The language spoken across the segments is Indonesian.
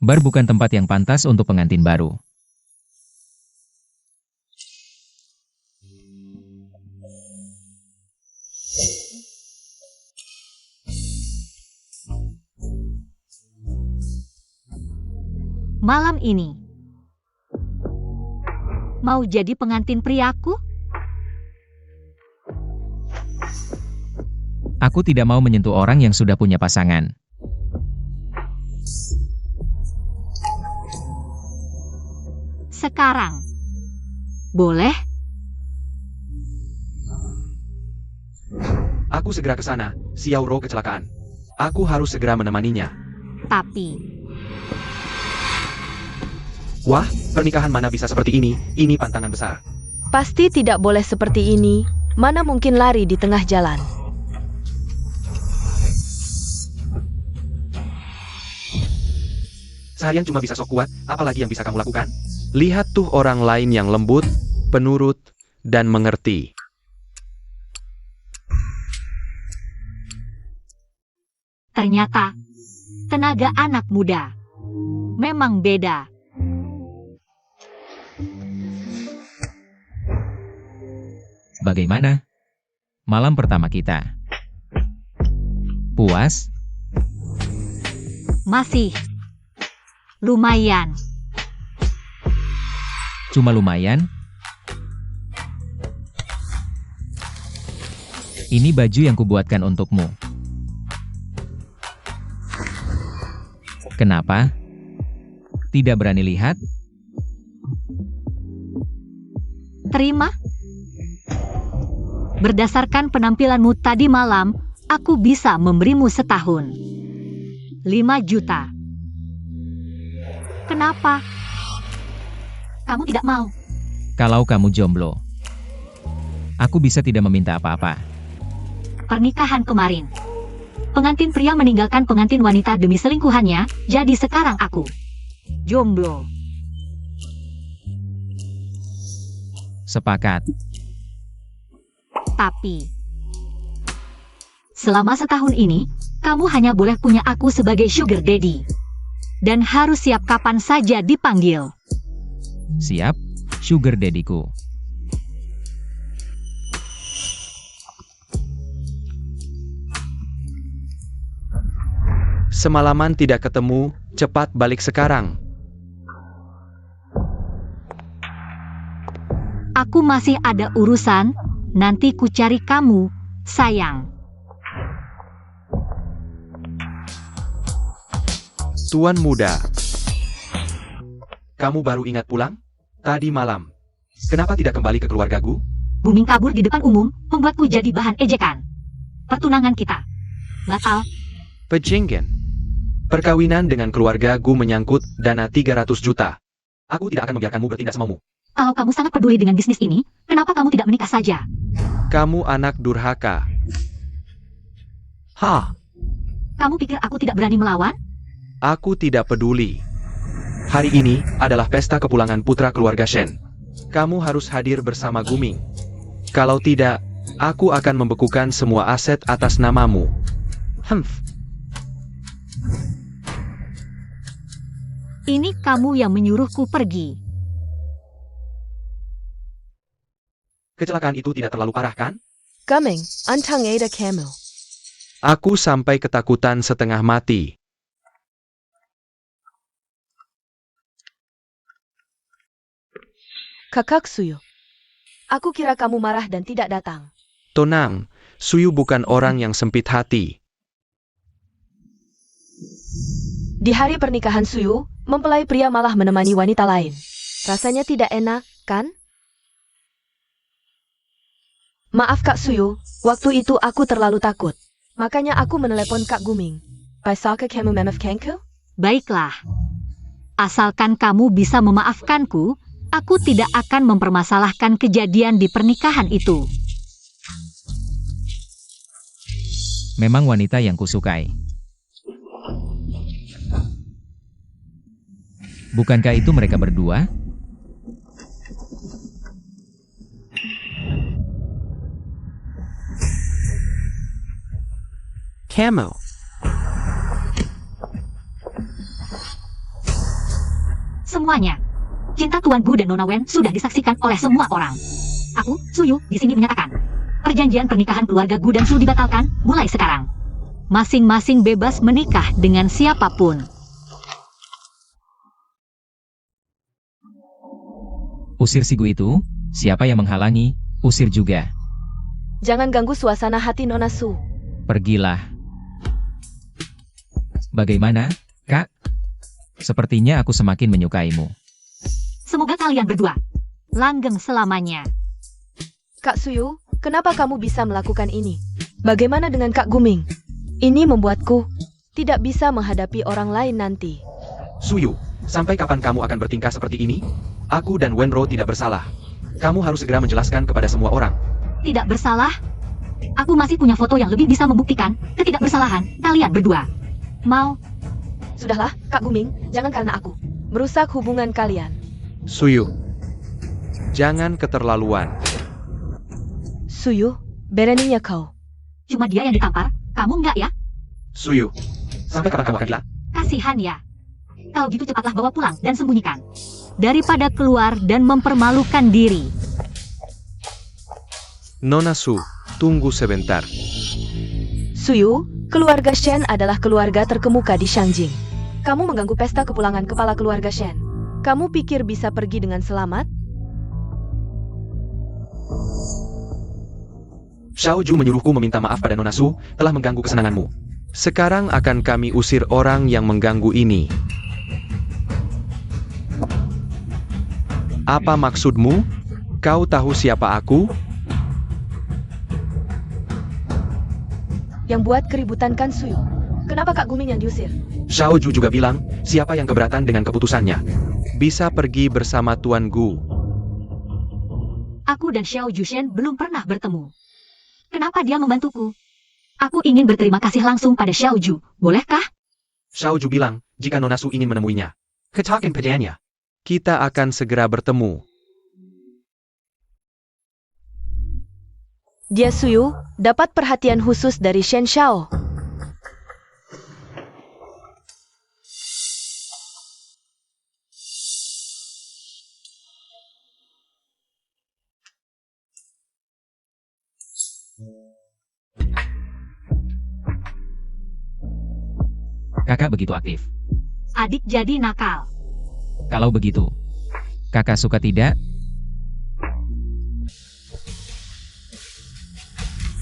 Bar bukan tempat yang pantas untuk pengantin baru. Malam ini, mau jadi pengantin priaku? Aku tidak mau menyentuh orang yang sudah punya pasangan. Sekarang, boleh? Aku segera ke sana, Xiao Ro kecelakaan. Aku harus segera menemaninya. Tapi, Wah, pernikahan mana bisa seperti ini? Ini pantangan besar. Pasti tidak boleh seperti ini. Mana mungkin lari di tengah jalan. Seharian cuma bisa sok kuat, apalagi yang bisa kamu lakukan? Lihat tuh orang lain yang lembut, penurut, dan mengerti. ternyata, tenaga anak muda memang beda. Bagaimana? Malam pertama kita. Puas? Masih lumayan. Cuma lumayan? Ini baju yang kubuatkan untukmu. Kenapa? Tidak berani lihat? Terima. Berdasarkan penampilanmu tadi malam, aku bisa memberimu setahun 5 juta. Kenapa? Kamu tidak mau? Kalau kamu jomblo, aku bisa tidak meminta apa-apa. Pernikahan kemarin, pengantin pria meninggalkan pengantin wanita demi selingkuhannya, jadi sekarang aku jomblo. Sepakat. Tapi, selama setahun ini, kamu hanya boleh punya aku sebagai sugar daddy. Dan harus siap kapan saja dipanggil. Siap, sugar daddy-ku. Semalaman tidak ketemu, cepat balik sekarang. Aku masih ada urusan, nanti ku cari kamu, sayang. Tuan muda. Kamu baru ingat pulang? Tadi malam. Kenapa tidak kembali ke keluargaku? Booming kabur di depan umum, membuatku jadi bahan ejekan. Pertunangan kita batal. Pejenggen. Perkawinan dengan keluargaku menyangkut dana 300 juta. Aku tidak akan membiarkanmu bertindak semaumu. Kalau kamu sangat peduli dengan bisnis ini, kenapa kamu tidak menikah saja? Kamu anak durhaka. Hah, Kamu pikir aku tidak berani melawan? aku tidak peduli. Hari ini adalah pesta kepulangan putra keluarga Shen. Kamu harus hadir bersama Guming. Kalau tidak, aku akan membekukan semua aset atas namamu. Ini kamu yang menyuruhku pergi. Kecelakaan itu tidak terlalu parah kan? Gumming, untang Ada Camel. Aku sampai ketakutan setengah mati. Kakak Suyo. Aku kira kamu marah dan tidak datang. Tenang, Suyu bukan orang yang sempit hati. Di hari pernikahan Suyo, mempelai pria malah menemani wanita lain. Rasanya tidak enak, kan? Maaf Kak Suyo, waktu itu aku terlalu takut. Makanya aku menelepon Kak Guming. Bisakah kamu memaafkanku? Baiklah. Asalkan kamu bisa memaafkanku, aku tidak akan mempermasalahkan kejadian di pernikahan itu. Memang wanita yang kusukai. Bukankah itu mereka berdua? Camel. semuanya. Cinta Tuan Gu dan Nona Wen sudah disaksikan oleh semua orang. Aku, Suyu, di sini menyatakan, perjanjian pernikahan keluarga Gu dan Su dibatalkan mulai sekarang. Masing-masing bebas menikah dengan siapapun. Usir si Gu itu, siapa yang menghalangi, usir juga. Jangan ganggu suasana hati Nona Su. Pergilah. Bagaimana, Kak? Sepertinya aku semakin menyukaimu. Semoga kalian berdua langgeng selamanya. Kak Suyu, kenapa kamu bisa melakukan ini? Bagaimana dengan Kak Guming? Ini membuatku tidak bisa menghadapi orang lain nanti. Suyu, sampai kapan kamu akan bertingkah seperti ini? Aku dan Wenro tidak bersalah. Kamu harus segera menjelaskan kepada semua orang. Tidak bersalah? Aku masih punya foto yang lebih bisa membuktikan ketidakbersalahan kalian berdua. Mau? Sudahlah, Kak Guming, jangan karena aku merusak hubungan kalian. Suyu, jangan keterlaluan. Suyu, beraninya kau. Cuma dia yang ditampar, kamu enggak ya? Suyu, sampai kapan kamu akan gila? Kasihan ya. Kalau gitu cepatlah bawa pulang dan sembunyikan. Daripada keluar dan mempermalukan diri. Nona Su, tunggu sebentar. Suyu, keluarga Shen adalah keluarga terkemuka di Shangjing. Kamu mengganggu pesta kepulangan kepala keluarga Shen. Kamu pikir bisa pergi dengan selamat? Xiao Ju menyuruhku meminta maaf pada Nona Su telah mengganggu kesenanganmu. Sekarang akan kami usir orang yang mengganggu ini. Apa maksudmu? Kau tahu siapa aku? Yang buat keributan kan Suyu. Kenapa Kak Guming yang diusir? Xiao Ju juga bilang, siapa yang keberatan dengan keputusannya? Bisa pergi bersama Tuan Gu. Aku dan Xiao Jushen belum pernah bertemu. Kenapa dia membantuku? Aku ingin berterima kasih langsung pada Xiao Ju, bolehkah? Xiao Ju bilang, jika Nona Su ingin menemuinya, katakan padanya. Kita akan segera bertemu. Dia Suyu dapat perhatian khusus dari Shen Xiao. Kakak begitu aktif. Adik jadi nakal. Kalau begitu, kakak suka tidak?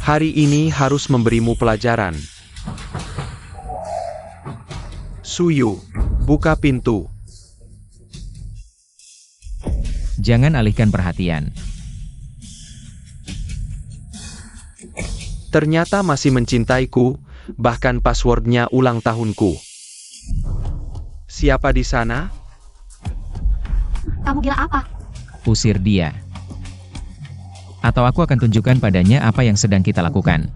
Hari ini harus memberimu pelajaran. Suyu, buka pintu. Jangan alihkan perhatian. Ternyata masih mencintaiku, bahkan passwordnya ulang tahunku. Siapa di sana? Kamu gila apa? Usir dia. Atau aku akan tunjukkan padanya apa yang sedang kita lakukan.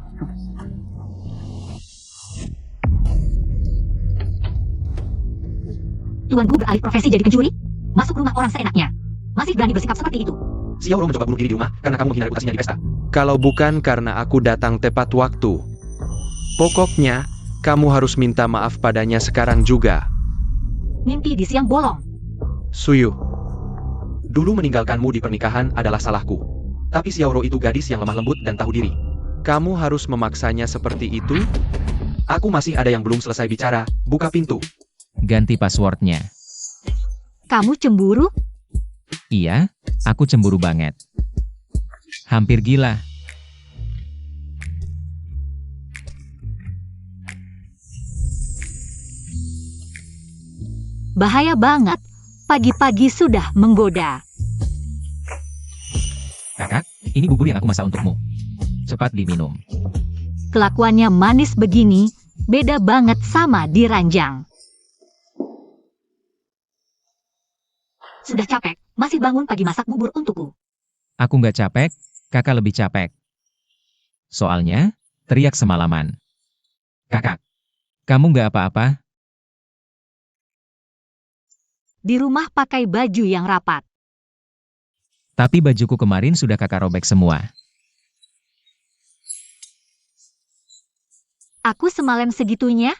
Tuan Gu beralih profesi jadi pencuri? Masuk rumah orang seenaknya. Masih berani bersikap seperti itu. Xiao Rong mencoba bunuh diri di rumah karena kamu menghina reputasinya di pesta. Kalau bukan karena aku datang tepat waktu. Pokoknya, kamu harus minta maaf padanya sekarang juga. Mimpi di siang bolong. Suyu, dulu meninggalkanmu di pernikahan adalah salahku. Tapi Xiao Rong itu gadis yang lemah lembut dan tahu diri. Kamu harus memaksanya seperti itu? Aku masih ada yang belum selesai bicara, buka pintu. Ganti passwordnya. Kamu cemburu? Iya, aku cemburu banget. Hampir gila. Bahaya banget. Pagi-pagi sudah menggoda. Kakak, ini bubur yang aku masak untukmu. Cepat diminum. Kelakuannya manis begini, beda banget sama di ranjang. Sudah capek, masih bangun pagi masak bubur untukku. Aku nggak capek, kakak lebih capek. Soalnya, teriak semalaman. Kakak, kamu nggak apa-apa? Di rumah pakai baju yang rapat. Tapi bajuku kemarin sudah kakak robek semua. Aku semalam segitunya?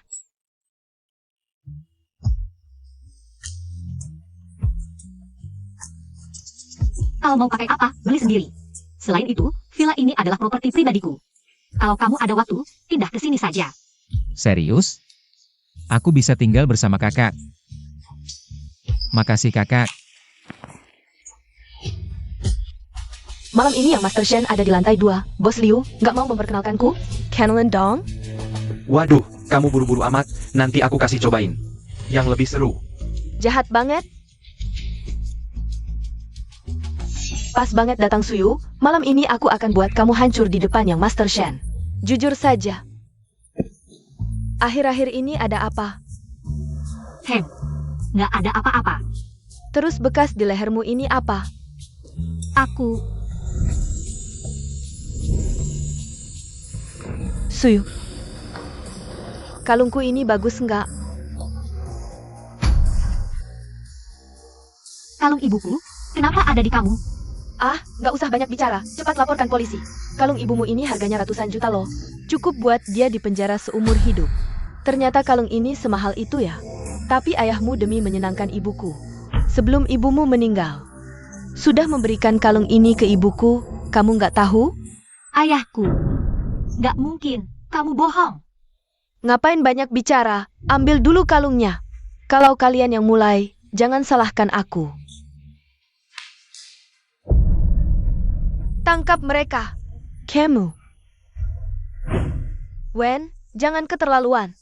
Kalau mau pakai apa, beli sendiri. Selain itu, villa ini adalah properti pribadiku. Kalau kamu ada waktu, pindah ke sini saja. Serius? Aku bisa tinggal bersama kakak. Makasih kakak. Malam ini yang Master Shen ada di lantai 2. Bos Liu, nggak mau memperkenalkanku? Kenlin Dong? Waduh, kamu buru-buru amat, nanti aku kasih cobain. Yang lebih seru. Jahat banget. Pas banget datang Suyu, malam ini aku akan buat kamu hancur di depan yang Master Shen. Jujur saja. Akhir-akhir ini ada apa? Nggak ada apa-apa. Terus bekas di lehermu ini apa? Aku, Suyu. Kalungku ini bagus nggak? kalung ibuku, kenapa ada di kamu? Ah, nggak usah banyak bicara. Cepat laporkan polisi. Kalung ibumu ini harganya ratusan juta loh. Cukup buat dia dipenjara seumur hidup. Ternyata kalung ini semahal itu ya. Tapi ayahmu demi menyenangkan ibuku. Sebelum ibumu meninggal, sudah memberikan kalung ini ke ibuku. Kamu nggak tahu? Ayahku. Nggak mungkin, kamu bohong. Ngapain banyak bicara? Ambil dulu kalungnya. Kalau kalian yang mulai, jangan salahkan aku. Tangkap mereka. Kamu. Wen, jangan keterlaluan.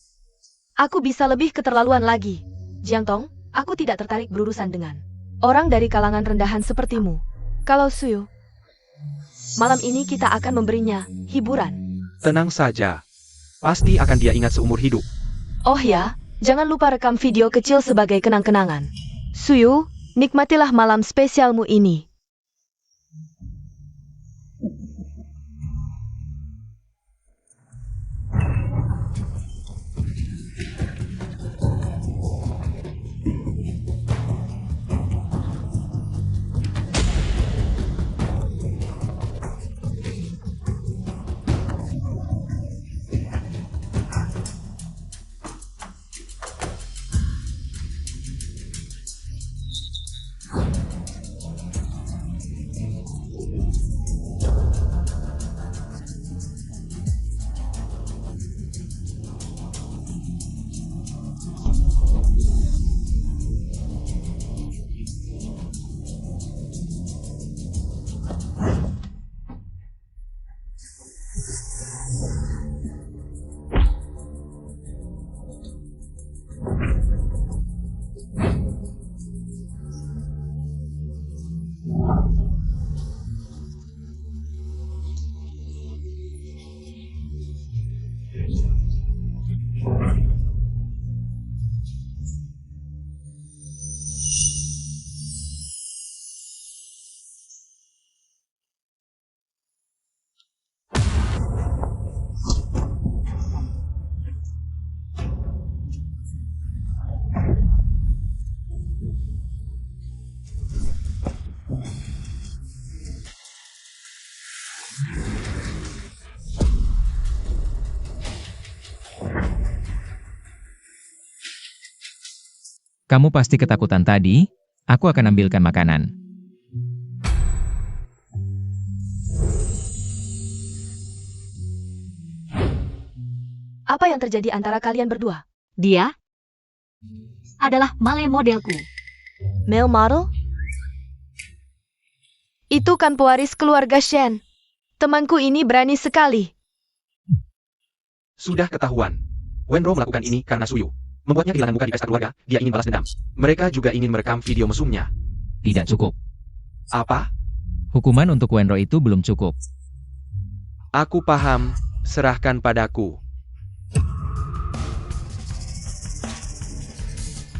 Aku bisa lebih keterlaluan lagi. Jiang Tong, aku tidak tertarik berurusan dengan orang dari kalangan rendahan sepertimu. Kalau Suyu, malam ini kita akan memberinya hiburan. Tenang saja. Pasti akan dia ingat seumur hidup. Oh ya, jangan lupa rekam video kecil sebagai kenang-kenangan. Suyu, nikmatilah malam spesialmu ini. Kamu pasti ketakutan tadi, aku akan ambilkan makanan. Apa yang terjadi antara kalian berdua? Dia adalah Male modelku. Male model? Itu kan pewaris keluarga Shen. Temanku ini berani sekali. Sudah ketahuan. Wenro melakukan ini karena Suyu. Membuatnya kehilangan muka di pesta keluarga, dia ingin balas dendam. Mereka juga ingin merekam video mesumnya. Tidak cukup. Apa? Hukuman untuk Wenro itu belum cukup. Aku paham, serahkan padaku.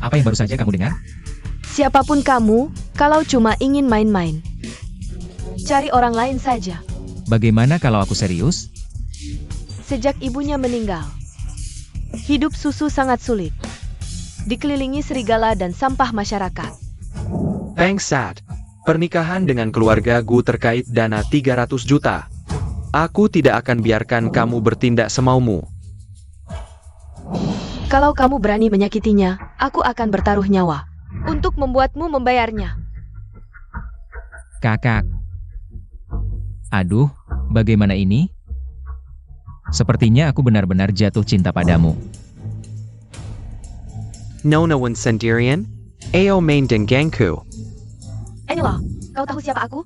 Apa yang baru saja kamu dengar? Siapapun kamu, kalau cuma ingin main-main, cari orang lain saja. Bagaimana kalau aku serius? Sejak ibunya meninggal, hidup Susu sangat sulit. Dikelilingi serigala dan sampah masyarakat. Thanks Sad. Pernikahan dengan keluarga Gu terkait dana 300 juta. Aku tidak akan biarkan kamu bertindak semaumu. Kalau kamu berani menyakitinya, aku akan bertaruh nyawa untuk membuatmu membayarnya. Kakak. Aduh, bagaimana ini? Sepertinya aku benar-benar jatuh cinta padamu. Nona one sendirian? Ayo main denganku. Inilah, kau tahu siapa aku?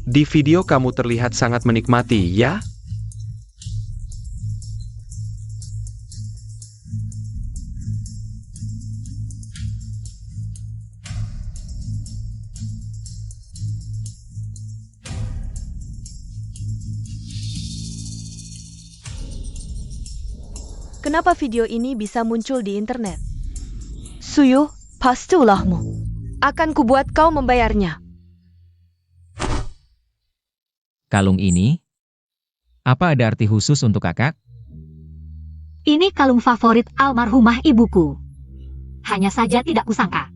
Di video kamu terlihat sangat menikmati, ya? Kenapa video ini bisa muncul di internet? Suyu, pasti ulahmu. Akan kubuat kau membayarnya. Kalung ini? Apa ada arti khusus untuk kakak? Ini kalung favorit almarhumah ibuku. Hanya saja tidak kusangka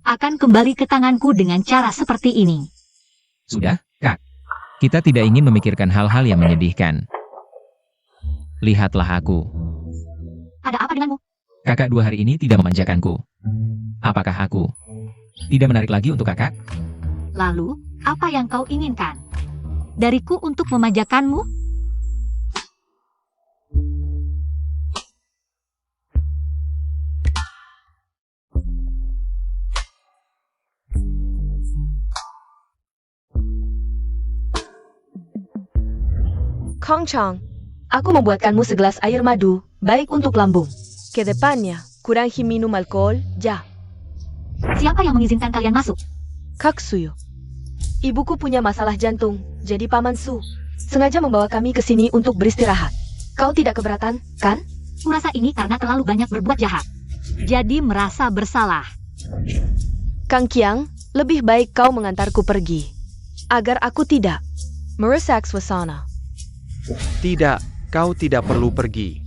akan kembali ke tanganku dengan cara seperti ini. Sudah, Kak. Kita tidak ingin memikirkan hal-hal yang menyedihkan. Lihatlah aku. Ada apa denganmu? Kakak 2 hari ini tidak memanjakanku. Apakah aku tidak menarik lagi untuk kakak? Lalu, apa yang kau inginkan? Dariku untuk memanjakanmu? Kong Chang, aku membuatkanmu segelas air madu, baik untuk lambung. Kedepannya, kurangi minum alkohol, ya. Siapa yang mengizinkan kalian masuk? Kak Suyu. Ibuku punya masalah jantung, jadi Paman Su sengaja membawa kami ke sini untuk beristirahat. Kau tidak keberatan, kan? Kurasa ini karena terlalu banyak berbuat jahat. Jadi merasa bersalah. Kang Kiang, lebih baik kau mengantarku pergi. Agar aku tidak merusak suasana. Tidak, kau tidak perlu pergi.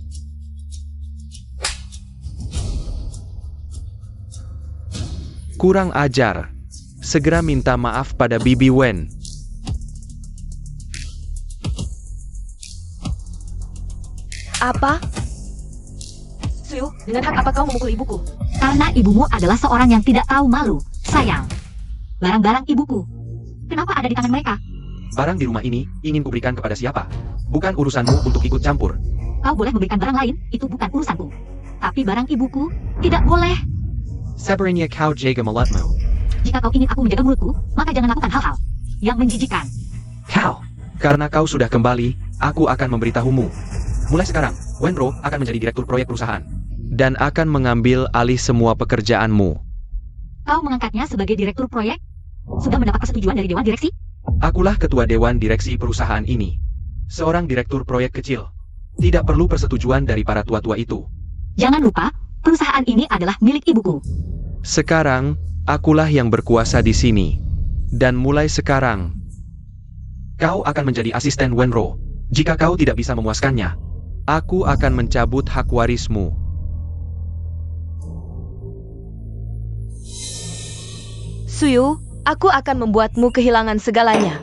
Kurang ajar. Segera minta maaf pada Bibi Wen. Apa? Suyu, dengan hak apa kau memukul ibuku? Karena ibumu adalah seorang yang tidak tahu malu. Sayang. Barang-barang ibuku. Kenapa ada di tangan mereka? Barang di rumah ini ingin kuberikan kepada siapa? Bukan urusanmu untuk ikut campur. Kau boleh memberikan barang lain, itu bukan urusanku. Tapi barang ibuku, tidak boleh. Sebenarnya kau jaga mulutmu. Jika kau ingin aku menjaga mulutku, maka jangan lakukan hal-hal yang menjijikan. Kau, karena kau sudah kembali, aku akan memberitahumu. Mulai sekarang, Wenro akan menjadi direktur proyek perusahaan. Dan akan mengambil alih semua pekerjaanmu. Kau mengangkatnya sebagai direktur proyek? Sudah mendapat persetujuan dari Dewan Direksi? Akulah ketua Dewan Direksi perusahaan ini. Seorang direktur proyek kecil. Tidak perlu persetujuan dari para tua-tua itu. Jangan lupa, perusahaan ini adalah milik ibuku. Sekarang, akulah yang berkuasa di sini. Dan mulai sekarang, kau akan menjadi asisten Wenro. Jika kau tidak bisa memuaskannya, aku akan mencabut hak warismu. Suyu, aku akan membuatmu kehilangan segalanya.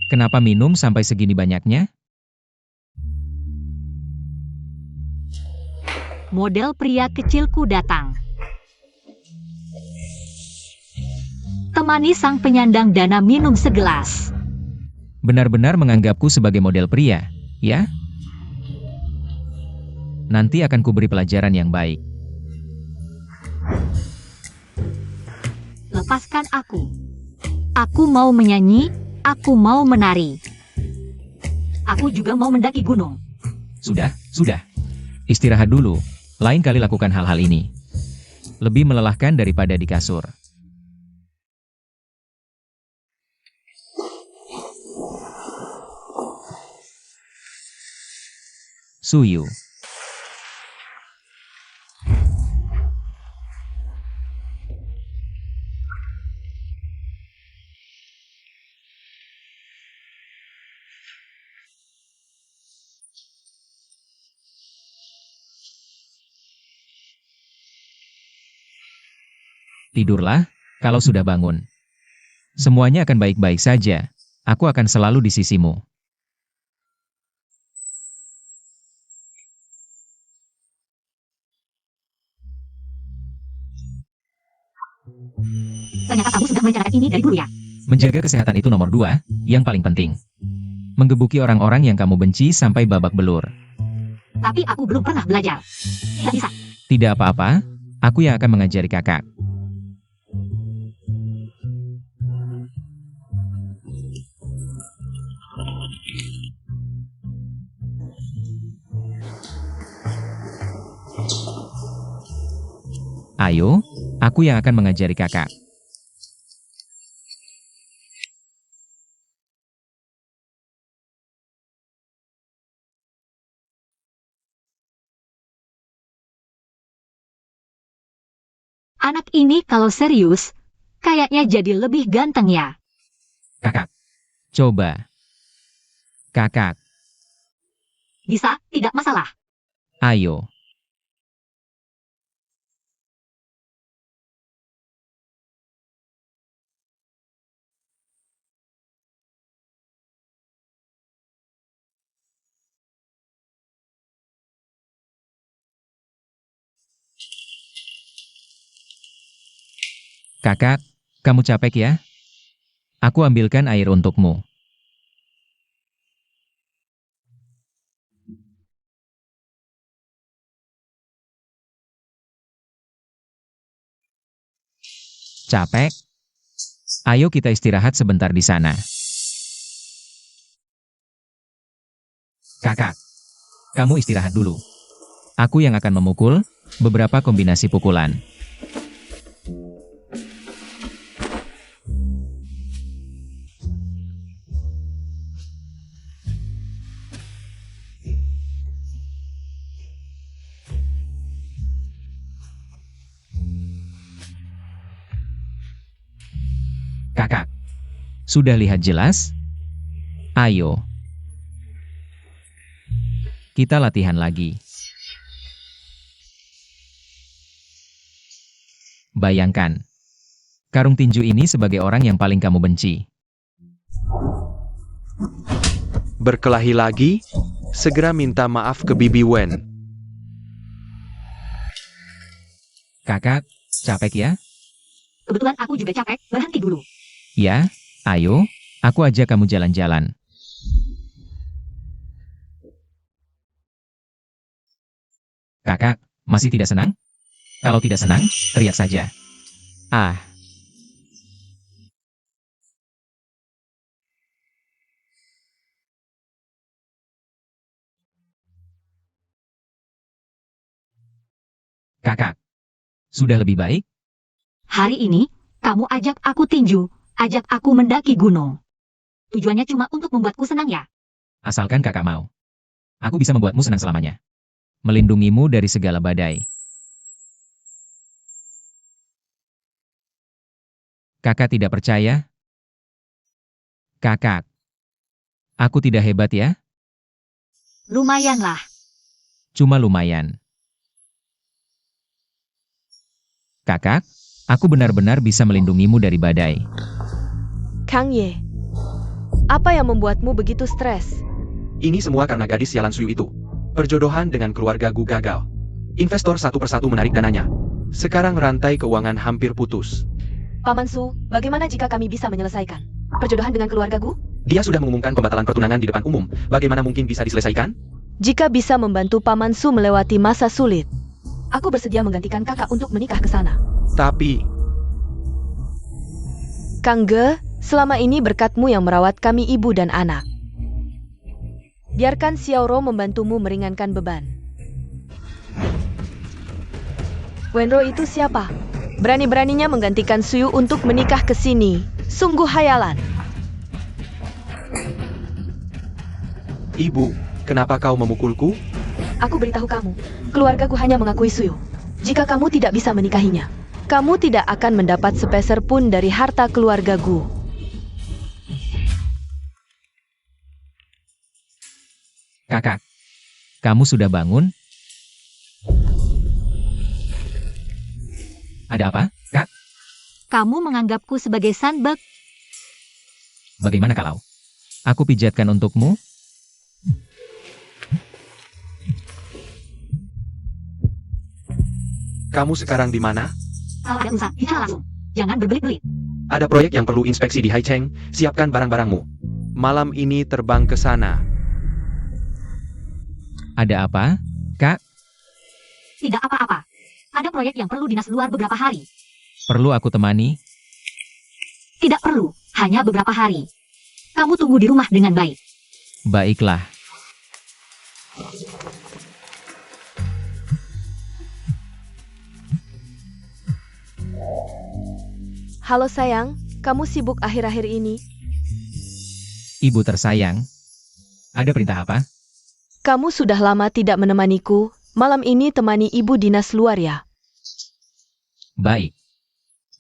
Kenapa minum sampai segini banyaknya? Model pria kecilku datang. Temani sang penyandang dana minum segelas. Benar-benar menganggapku sebagai model pria, ya? Nanti akan kuberi pelajaran yang baik. Lepaskan aku. Aku mau menyanyi, aku mau menari. Aku juga mau mendaki gunung. Sudah. Istirahat dulu, lain kali lakukan hal-hal ini. Lebih melelahkan daripada di kasur. Suyu. Tidurlah, kalau sudah bangun. Semuanya akan baik-baik saja. Aku akan selalu di sisimu. Ternyata kamu sudah merencanakan ini dari dulu ya. Menjaga kesehatan itu nomor 2, yang paling penting. Menggebuki orang-orang yang kamu benci sampai babak belur. Tapi aku belum pernah belajar. Tidak bisa. Tidak apa-apa, aku yang akan mengajari kakak. Ayo, aku yang akan mengajari kakak. Anak ini kalau serius, kayaknya jadi lebih ganteng ya. Kakak, coba. Kakak, Bisa, tidak masalah. ayo. Kakak, kamu capek ya? Aku ambilkan air untukmu. Capek? Ayo kita istirahat sebentar di sana. Kakak, kamu istirahat dulu. Aku yang akan memukul beberapa kombinasi pukulan. Kakak, sudah lihat jelas? Ayo. Kita latihan lagi. Bayangkan, karung tinju ini sebagai orang yang paling kamu benci. Berkelahi lagi? Segera minta maaf ke Bibi Wen. Kakak, capek ya? Kebetulan aku juga capek, berhenti dulu. Ya, ayo, aku ajak kamu jalan-jalan. Kakak, masih tidak senang? Kalau tidak senang, teriak saja. Ah, kakak, sudah lebih baik? Hari ini, kamu ajak aku tinju, ajak aku mendaki gunung. Tujuannya cuma untuk membuatku senang ya. Asalkan kakak mau. Aku bisa membuatmu senang selamanya. Melindungimu dari segala badai. Kakak tidak percaya? Kakak, aku tidak hebat ya? Lumayanlah. Cuma lumayan. Kakak, aku benar-benar bisa melindungimu dari badai. Kang Ye, apa yang membuatmu begitu stres? Ini semua karena gadis sialan Suyu itu. Perjodohan dengan keluarga Gu gagal. Investor satu persatu menarik dananya. Sekarang rantai keuangan hampir putus. Paman Su, bagaimana jika kami bisa menyelesaikan perjodohan dengan keluarga Gu? Dia sudah mengumumkan pembatalan pertunangan di depan umum. Bagaimana mungkin bisa diselesaikan? Jika bisa membantu Paman Su melewati masa sulit, aku bersedia menggantikan kakak untuk menikah ke sana. Tapi, Kang Ge, selama ini berkatmu yang merawat kami ibu dan anak. Biarkan Xiaoro membantumu meringankan beban. Wenro itu siapa? Berani-beraninya menggantikan Suyu untuk menikah ke sini. Sungguh hayalan. Ibu, kenapa kau memukulku? Aku beritahu kamu, keluargaku hanya mengakui Suyu. Jika kamu tidak bisa menikahinya, kamu tidak akan mendapat sepeser pun dari harta keluarga Gu. Kakak, kamu sudah bangun? Ada apa, Kak? Kamu menganggapku sebagai sandbag. Bagaimana kalau aku pijatkan untukmu? Kamu sekarang di mana? Kalau ada usaha, bicara langsung. Jangan berbelit-belit. Ada proyek yang perlu inspeksi di Haicheng, siapkan barang-barangmu. Malam ini terbang ke sana. Ada apa, Kak? Tidak apa-apa. Ada proyek yang perlu dinas luar beberapa hari. Perlu aku temani? Tidak perlu, hanya beberapa hari. Kamu tunggu di rumah dengan baik. Baiklah. Halo sayang, kamu sibuk akhir-akhir ini? Ibu tersayang. Ada perintah apa? Kamu sudah lama tidak menemaniku. Malam ini temani ibu dinas luar ya. Baik.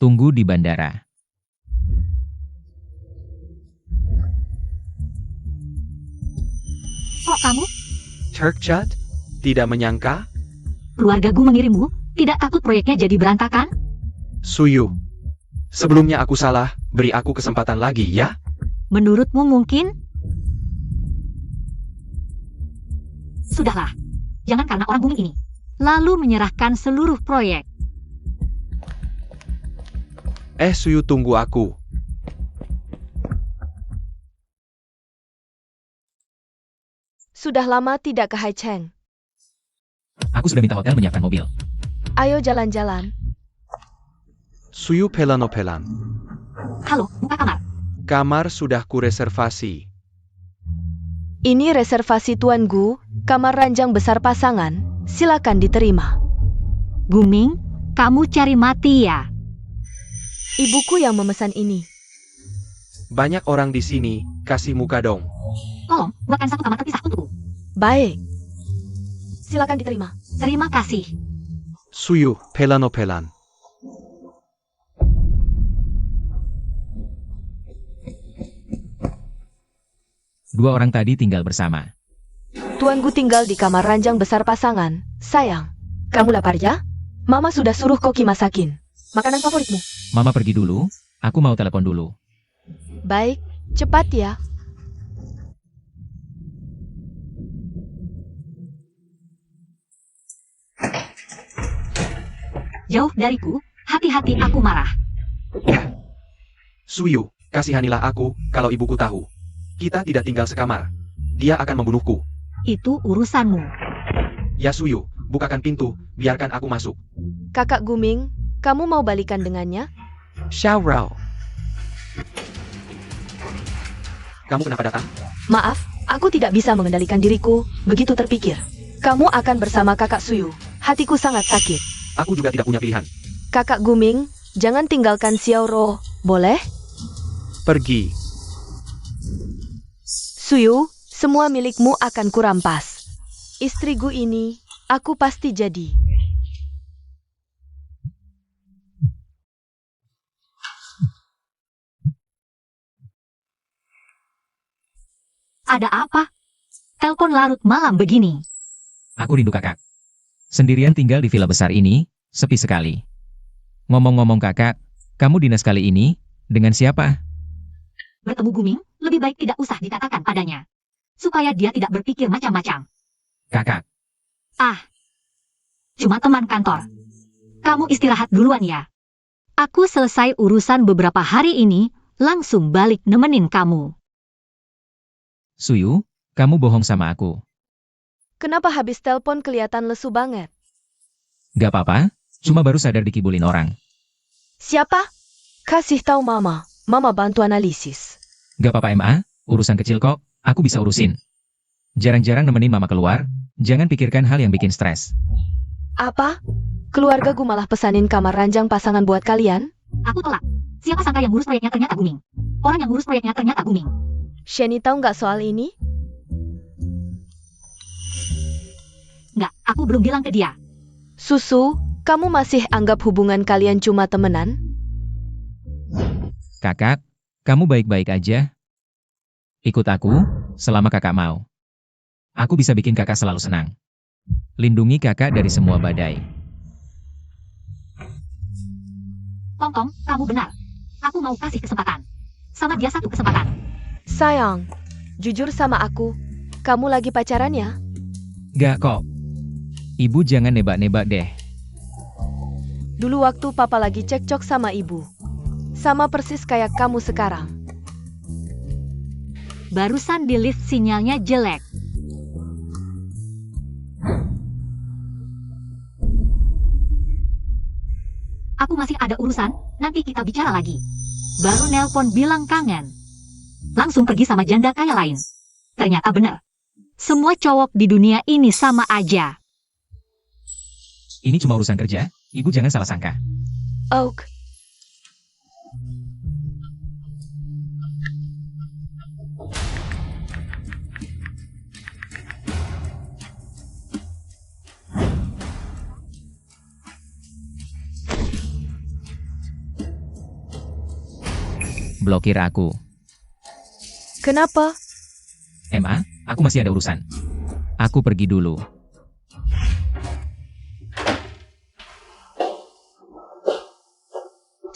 Tunggu di bandara. Kok kamu? Turkchat? Tidak menyangka? Keluargaku mengirimmu? Tidak takut proyeknya jadi berantakan? Suyu. Sebelumnya aku salah, beri aku kesempatan lagi ya. Menurutmu mungkin? Sudahlah. Jangan karena orang bumi ini. Lalu menyerahkan seluruh proyek. Suyu, tunggu aku. Sudah lama tidak ke Haicheng. Aku sudah minta hotel menyiapkan mobil. Ayo jalan-jalan. Suyu pelan-pelan. Halo, buka kamar. Kamar sudah kureservasi. Ini reservasi Tuan Gu, kamar ranjang besar pasangan. Silakan diterima. Guming, kamu cari mati ya? Ibuku yang memesan ini. Banyak orang di sini, kasih muka dong. Tolong, buatkan satu kamar terpisah untukku. Baik. Silakan diterima. Terima kasih. Suyu pelan-pelan. Dua orang tadi tinggal bersama. Tuan Gu tinggal di kamar ranjang besar pasangan. Sayang, kamu lapar ya? Mama sudah suruh Koki masakin. Makanan favoritmu. Mama pergi dulu, aku mau telepon dulu. Baik, cepat ya. Jauh dariku, hati-hati aku marah. Suyu, kasihanilah aku, kalau ibuku tahu. Kita tidak tinggal sekamar. Dia akan membunuhku. Itu urusanmu. Ya Suyu, bukakan pintu, biarkan aku masuk. Kakak Guming, kamu mau balikan dengannya? Xiao Rao. Kamu kenapa datang? Maaf, aku tidak bisa mengendalikan diriku, begitu terpikir. Kamu akan bersama kakak Suyu. Hatiku sangat sakit. Aku juga tidak punya pilihan. Kakak Guming, jangan tinggalkan Xiao Ro, boleh? Pergi. Suyu, semua milikmu akan kurampas. Istriku ini, aku pasti jadi. Ada apa? Telepon larut malam begini. Aku rindu kakak. Sendirian tinggal di villa besar ini, sepi sekali. Ngomong-ngomong kakak, kamu dinas kali ini, dengan siapa? Bertemu Guming, lebih baik tidak usah dikatakan padanya. Supaya dia tidak berpikir macam-macam. Kakak. Cuma teman kantor. Kamu istirahat duluan ya. Aku selesai urusan beberapa hari ini, langsung balik nemenin kamu. Suyu, kamu bohong sama aku. Kenapa habis telepon kelihatan lesu banget? Gak apa-apa, cuma baru sadar dikibulin orang. Siapa? Kasih tahu Mama. Mama bantu analisis. Gak apa-apa MA, urusan kecil kok, aku bisa urusin. Jarang-jarang nemenin mama keluar, jangan pikirkan hal yang bikin stres. Apa? Keluargaku malah pesanin kamar ranjang pasangan buat kalian? Aku tolak. Siapa sangka yang ngurus proyeknya ternyata Guming. Orang yang ngurus proyeknya ternyata Guming. Shani tahu nggak soal ini? Nggak, aku belum bilang ke dia. Susu, kamu masih anggap hubungan kalian cuma temenan? Kakak, kamu baik-baik aja? Ikut aku, selama kakak mau. Aku bisa bikin kakak selalu senang. Lindungi kakak dari semua badai. Tong, kamu benar. Aku mau kasih kesempatan. Sama dia satu kesempatan. Sayang, jujur sama aku. Kamu lagi pacaran ya? Gak kok. Ibu jangan nebak-nebak deh. Dulu waktu papa lagi cekcok sama ibu. Sama persis kayak kamu sekarang. Barusan di lift sinyalnya jelek. Aku masih ada urusan, nanti kita bicara lagi. Baru nelpon bilang kangen. Langsung pergi sama janda kaya lain. Ternyata benar. Semua cowok di dunia ini sama aja. Ini cuma urusan kerja, ibu jangan salah sangka. Oak. Blokir aku. Kenapa? Emma, aku masih ada urusan. Aku pergi dulu.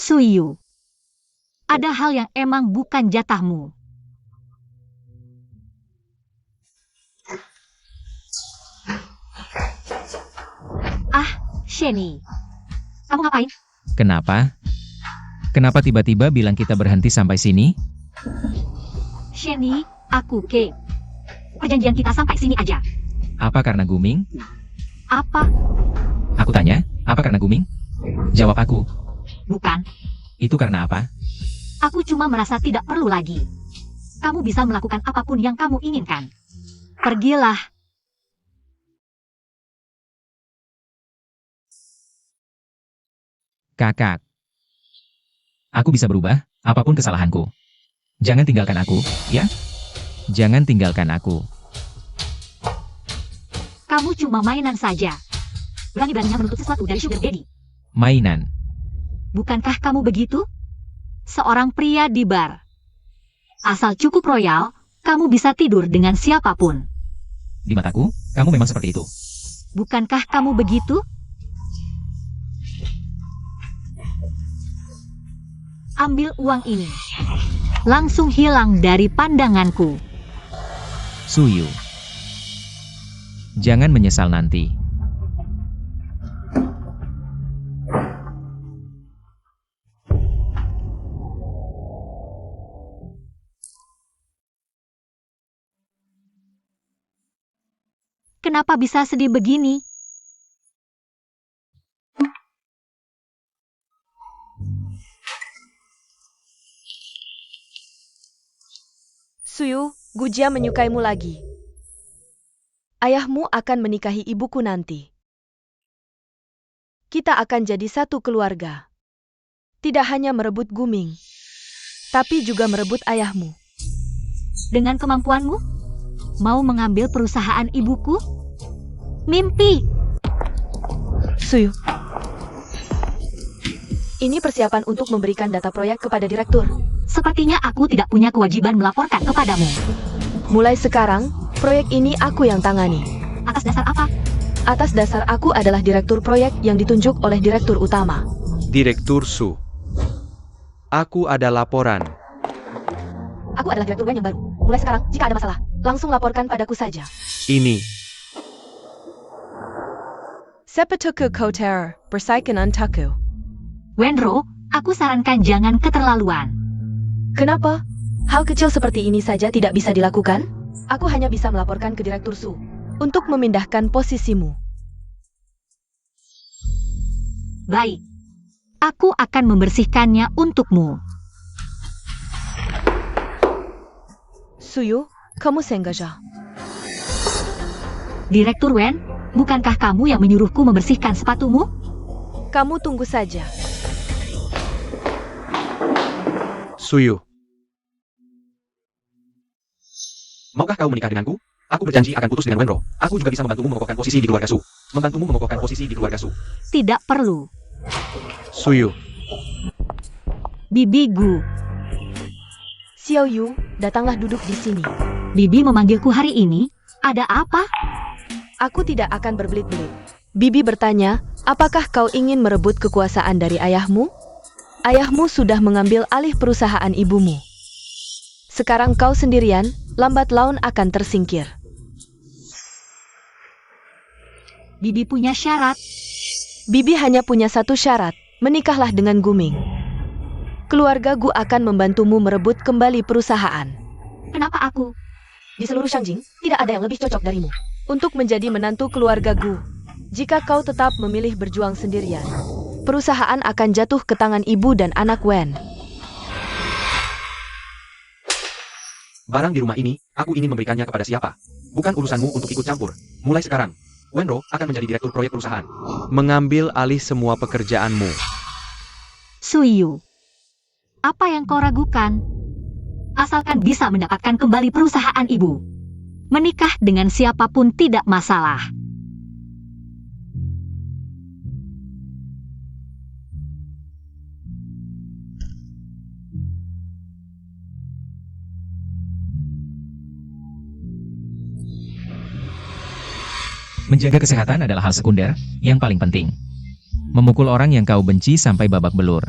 Suyu. Ada hal yang emang bukan jatahmu. Ah, Sheni. Kamu ngapain? Kenapa? Kenapa tiba-tiba bilang kita berhenti sampai sini? Sheni, aku Kate. Perjanjian kita sampai sini aja. Apa karena Guming? Apa? Aku tanya, apa karena Guming? Jawab aku. Bukan. Itu karena apa? Aku cuma merasa tidak perlu lagi. Kamu bisa melakukan apapun yang kamu inginkan. Pergilah. Kakak. Aku bisa berubah, apapun kesalahanku. Jangan tinggalkan aku, ya? Jangan tinggalkan aku. Kamu cuma mainan saja. Berani-beraninya menuntut sesuatu dari Sugar Daddy. Mainan. Bukankah kamu begitu? Seorang pria di bar. Asal cukup royal, kamu bisa tidur dengan siapapun. Di mataku, kamu memang seperti itu. Bukankah kamu begitu? Ambil uang ini. Langsung hilang dari pandanganku. Suyu. Jangan menyesal nanti. Kenapa bisa sedih begini? Suyu, Gujia menyukaimu lagi. Ayahmu akan menikahi ibuku nanti. Kita akan jadi satu keluarga. Tidak hanya merebut Guming, tapi juga merebut ayahmu. Dengan kemampuanmu? Mau mengambil perusahaan ibuku? Mimpi! Suyu. Ini persiapan untuk memberikan data proyek kepada direktur. Sepertinya aku tidak punya kewajiban melaporkan kepadamu. Mulai sekarang, proyek ini aku yang tangani. Atas dasar apa? Atas dasar aku adalah direktur proyek yang ditunjuk oleh direktur utama. Direktur Su. Aku ada laporan. Aku adalah direktur yang baru. Mulai sekarang, jika ada masalah, langsung laporkan padaku saja. Ini. Sepatuku koter, bersaikan taku. Wenro, aku sarankan jangan keterlaluan. Kenapa? Hal kecil seperti ini saja tidak bisa dilakukan? Aku hanya bisa melaporkan ke Direktur Su untuk memindahkan posisimu. Baik. Aku akan membersihkannya untukmu. Suyu, kamu sengaja. Direktur Wen, bukankah kamu yang menyuruhku membersihkan sepatumu? Kamu tunggu saja. Suyu. Maukah kau menikah denganku? Aku berjanji akan putus dengan Wenro. Aku juga bisa membantumu mengokohkan posisi di keluarga Su. Membantumu mengokohkan posisi di keluarga Su. Tidak perlu. Suyu. Bibi Gu. Xiao Yu, datanglah duduk di sini. Bibi memanggilku hari ini. Ada apa? Aku tidak akan berbelit-belit. Bibi bertanya, apakah kau ingin merebut kekuasaan dari ayahmu? Ayahmu sudah mengambil alih perusahaan ibumu. Sekarang kau sendirian, lambat laun akan tersingkir. Bibi punya syarat. Bibi hanya punya satu syarat, menikahlah dengan Guming. Keluarga Gu akan membantumu merebut kembali perusahaan. Kenapa aku? Di seluruh Shangjing, tidak ada yang lebih cocok darimu untuk menjadi menantu keluarga Gu. Jika kau tetap memilih berjuang sendirian, perusahaan akan jatuh ke tangan ibu dan anak Wen. Barang di rumah ini, aku ingin memberikannya kepada siapa? Bukan urusanmu untuk ikut campur. Mulai sekarang, Wenro akan menjadi direktur proyek perusahaan. Mengambil alih semua pekerjaanmu. Suyu, apa yang kau ragukan? Asalkan bisa mendapatkan kembali perusahaan ibu. Menikah dengan siapapun tidak masalah. Menjaga kesehatan adalah hal sekunder, yang paling penting. Memukul orang yang kau benci sampai babak belur.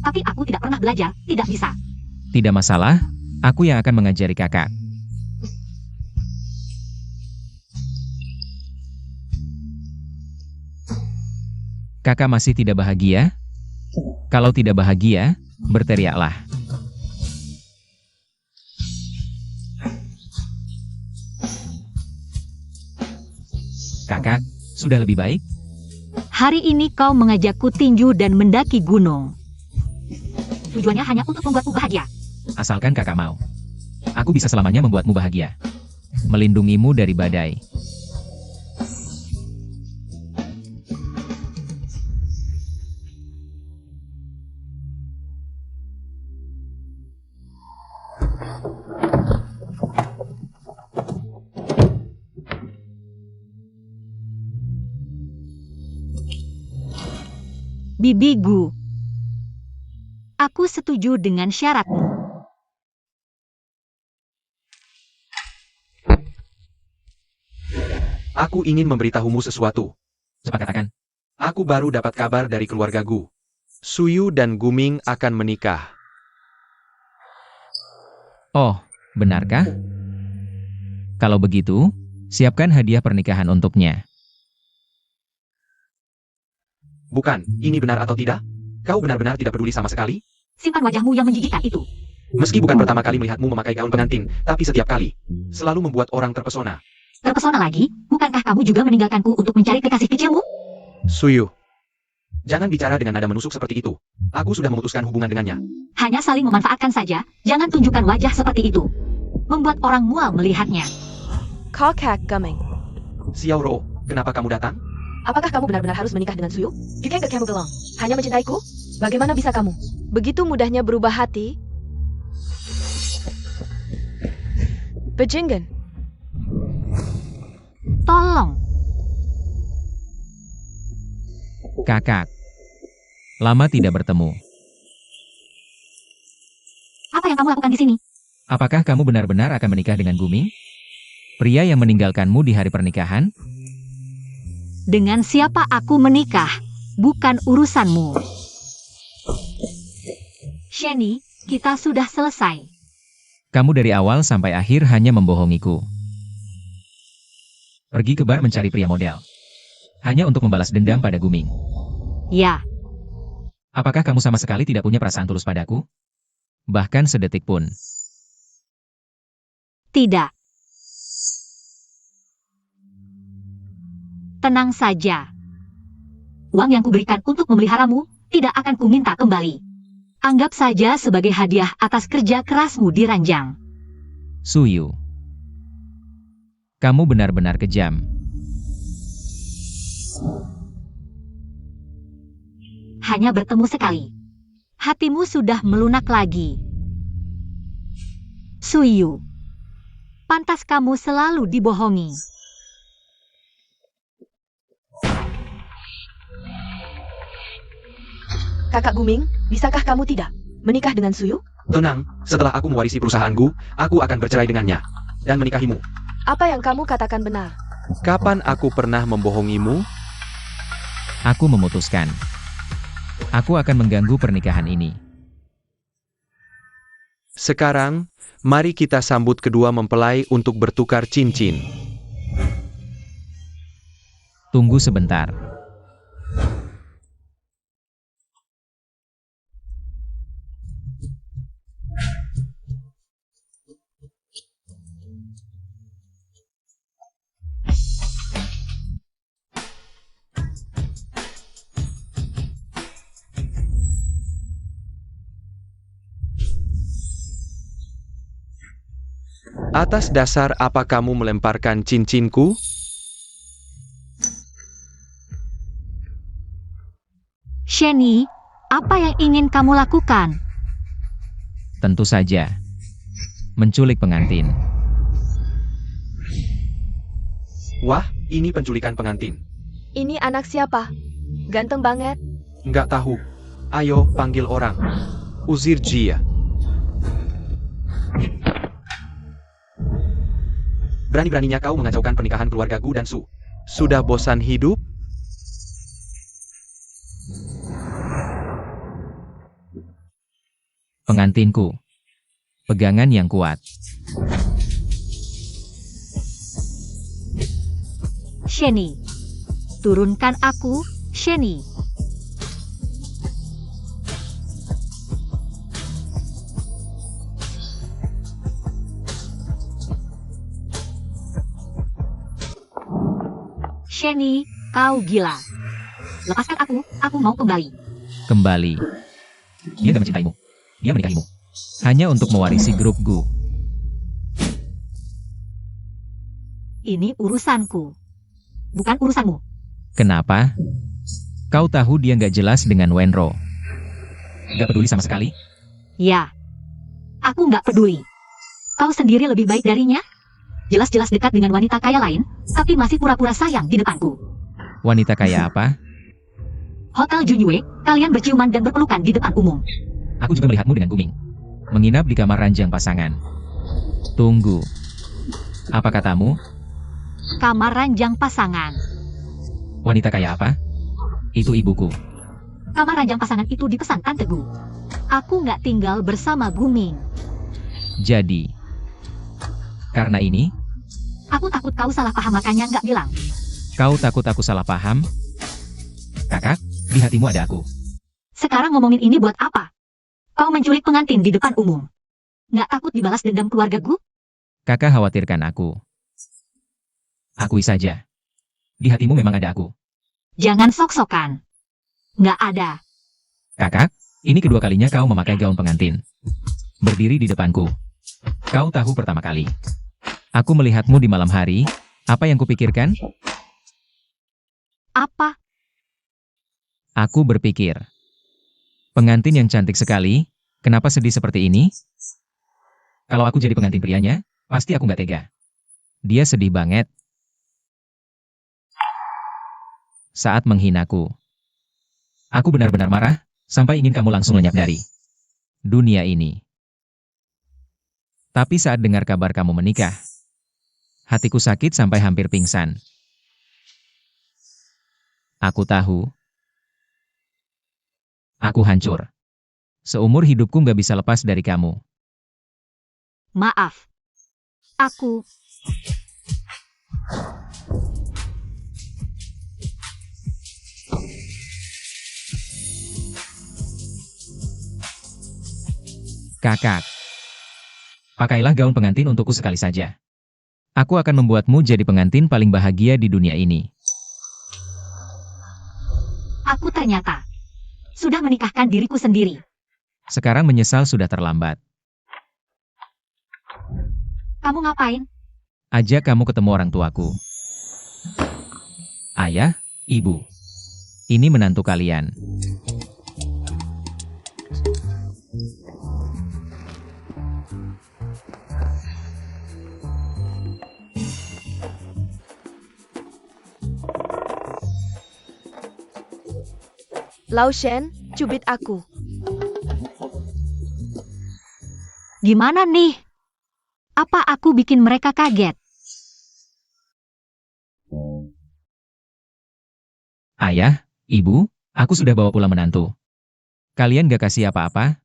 Tapi aku tidak pernah belajar, tidak bisa. Tidak masalah, aku yang akan mengajari kakak. Kakak masih tidak bahagia? Kalau tidak bahagia, berteriaklah. Kakak, sudah lebih baik? Hari ini kau mengajakku tinju dan mendaki gunung. Tujuannya hanya untuk membuatmu bahagia. Asalkan kakak mau. Aku bisa selamanya membuatmu bahagia. Melindungimu dari badai. Bibi Gu, aku setuju dengan syaratmu. Aku ingin memberitahumu sesuatu. Cepat katakan. Aku baru dapat kabar dari keluarga Gu. Suyu dan Guming akan menikah. Oh, benarkah? Kalau begitu, siapkan hadiah pernikahan untuknya. Bukan, ini benar atau tidak? Kau benar-benar tidak peduli sama sekali? Simpan wajahmu yang menjijikkan itu. Meski bukan pertama kali melihatmu memakai gaun pengantin, tapi setiap kali, selalu membuat orang terpesona. Terpesona lagi? Bukankah kamu juga meninggalkanku untuk mencari kekasih kecilmu? Suyu, jangan bicara dengan nada menusuk seperti itu. Aku sudah memutuskan hubungan dengannya. Hanya saling memanfaatkan saja, jangan tunjukkan wajah seperti itu. Membuat orang mual melihatnya. Kakak Guming, Xiao Ro, kenapa kamu datang? apakah kamu benar-benar harus menikah dengan Suyu? You can't get kamu belong. Hanya mencintaiku? Bagaimana bisa kamu begitu mudahnya berubah hati? Bajingan. Tolong. Kakak. Lama tidak bertemu. Apa yang kamu lakukan di sini? Apakah kamu benar-benar akan menikah dengan Guming? Pria yang meninggalkanmu di hari pernikahan? Dengan siapa aku menikah, bukan urusanmu. Shani, kita sudah selesai. Kamu dari awal sampai akhir hanya membohongiku. Pergi ke bar mencari pria model. Hanya untuk membalas dendam pada Guming. Ya, Apakah kamu sama sekali tidak punya perasaan tulus padaku? Bahkan sedetik pun. tidak. Tenang saja. Uang yang kuberikan untuk memeliharamu, tidak akan kuminta kembali. Anggap saja sebagai hadiah atas kerja kerasmu di ranjang. Suyu. Kamu benar-benar kejam. Hanya bertemu sekali. Hatimu sudah melunak lagi. Suyu. Pantas kamu selalu dibohongi. Kakak Guming, bisakah kamu tidak menikah dengan Suyu? Tenang, setelah aku mewarisi perusahaanku, aku akan bercerai dengannya. Dan menikahimu. Apa yang kamu katakan benar? Kapan aku pernah membohongimu? Aku memutuskan. Aku akan mengganggu pernikahan ini. Sekarang, mari kita sambut kedua mempelai untuk bertukar cincin. Tunggu sebentar. Atas dasar apa kamu melemparkan cincinku? Sheni, apa yang ingin kamu lakukan? Tentu saja. Menculik pengantin. Wah, ini penculikan pengantin. Ini anak siapa? Ganteng banget. Nggak tahu. Ayo, panggil orang. Uzir Jia. Berani-beraninya kau mengacaukan pernikahan keluarga Gu dan Su. Sudah bosan hidup? Pengantinku. Pegangan yang kuat. Sheni. Turunkan aku, Sheni. Sheni, kau gila. Lepaskan aku mau kembali. Kembali. Dia gak mencintaimu. Dia menikahimu. Hanya untuk mewarisi grup Gu. Ini urusanku. Bukan urusanmu. Kenapa? Kau tahu dia gak jelas dengan Wenro. Gak peduli sama sekali? Ya. Aku nggak peduli. Kau sendiri lebih baik darinya? Jelas-jelas dekat dengan wanita kaya lain, tapi masih pura-pura sayang di depanku. Wanita kaya apa? Hotel Junyue, kalian berciuman dan berpelukan di depan umum. Aku juga melihatmu dengan Guming. Menginap di kamar ranjang pasangan. Tunggu. Apa katamu? Kamar ranjang pasangan. Wanita kaya apa? Itu ibuku. Kamar ranjang pasangan itu dipesan Tante Gu. Aku nggak tinggal bersama Guming. Jadi, karena ini, Aku takut kau salah paham makanya nggak bilang. kau takut aku salah paham? Kakak, di hatimu ada aku. Sekarang ngomongin ini buat apa? Kau menculik pengantin di depan umum. Nggak takut dibalas dendam keluarga Gu? Kakak khawatirkan aku. Akui saja. Di hatimu memang ada aku. Jangan sok-sokan. Nggak ada. Kakak, ini kedua kalinya kau memakai gaun pengantin. Berdiri di depanku. Kau tahu pertama kali. Aku melihatmu di malam hari, apa yang kupikirkan? Apa? Aku berpikir. Pengantin yang cantik sekali, kenapa sedih seperti ini? Kalau aku jadi pengantin prianya, pasti aku nggak tega. Dia sedih banget. Saat menghinaku. Aku benar-benar marah, sampai ingin kamu langsung lenyap dari dunia ini. Tapi saat dengar kabar kamu menikah, hatiku sakit sampai hampir pingsan. Aku tahu. Aku hancur. Seumur hidupku nggak bisa lepas dari kamu. Maaf. Aku... Kakak. Pakailah gaun pengantin untukku sekali saja. Aku akan membuatmu jadi pengantin paling bahagia di dunia ini. Aku ternyata sudah menikahkan diriku sendiri. Sekarang menyesal sudah terlambat. Kamu ngapain? Ajak kamu ketemu orang tuaku. Ayah, ibu. Ini menantu kalian. Lao Shen, cubit aku. Gimana nih? Apa aku bikin mereka kaget? Ayah, ibu, aku sudah bawa pulang menantu. Kalian gak kasih apa-apa?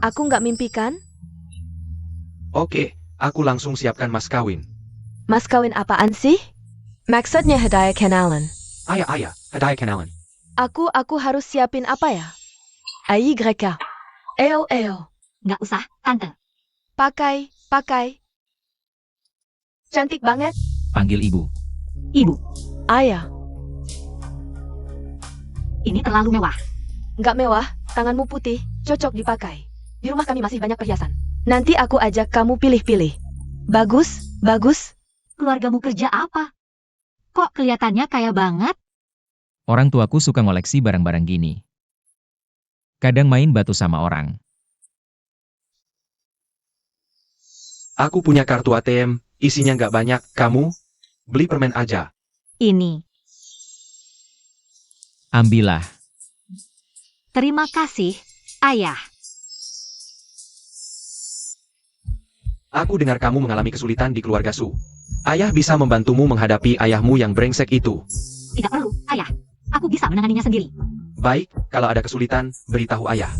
Aku nggak mimpikan? Oke, aku langsung siapkan mas kawin. Mas kawin apaan sih? Maksudnya hadiah kenalan. Ayah, hadiah kenalan. Aku harus siapin apa ya? AYK. EO. Nggak usah, Tante. Pakai. Cantik banget. Panggil ibu. Ibu, Ayah, ini terlalu mewah. nggak mewah, tanganmu putih, cocok dipakai. Di rumah kami masih banyak perhiasan. Nanti aku ajak kamu pilih-pilih. Bagus, bagus. Keluargamu kerja apa? Kok kelihatannya kaya banget? Orang tuaku suka ngoleksi barang-barang gini. Kadang main batu sama orang. Aku punya kartu ATM, isinya nggak banyak. Kamu? Beli permen aja. Ini. Ambillah. Terima kasih, Ayah. Aku dengar kamu mengalami kesulitan di keluarga Su. Ayah bisa membantumu menghadapi ayahmu yang brengsek itu. Tidak perlu, Ayah. Aku bisa menanganinya sendiri. Baik, kalau ada kesulitan, beritahu ayah.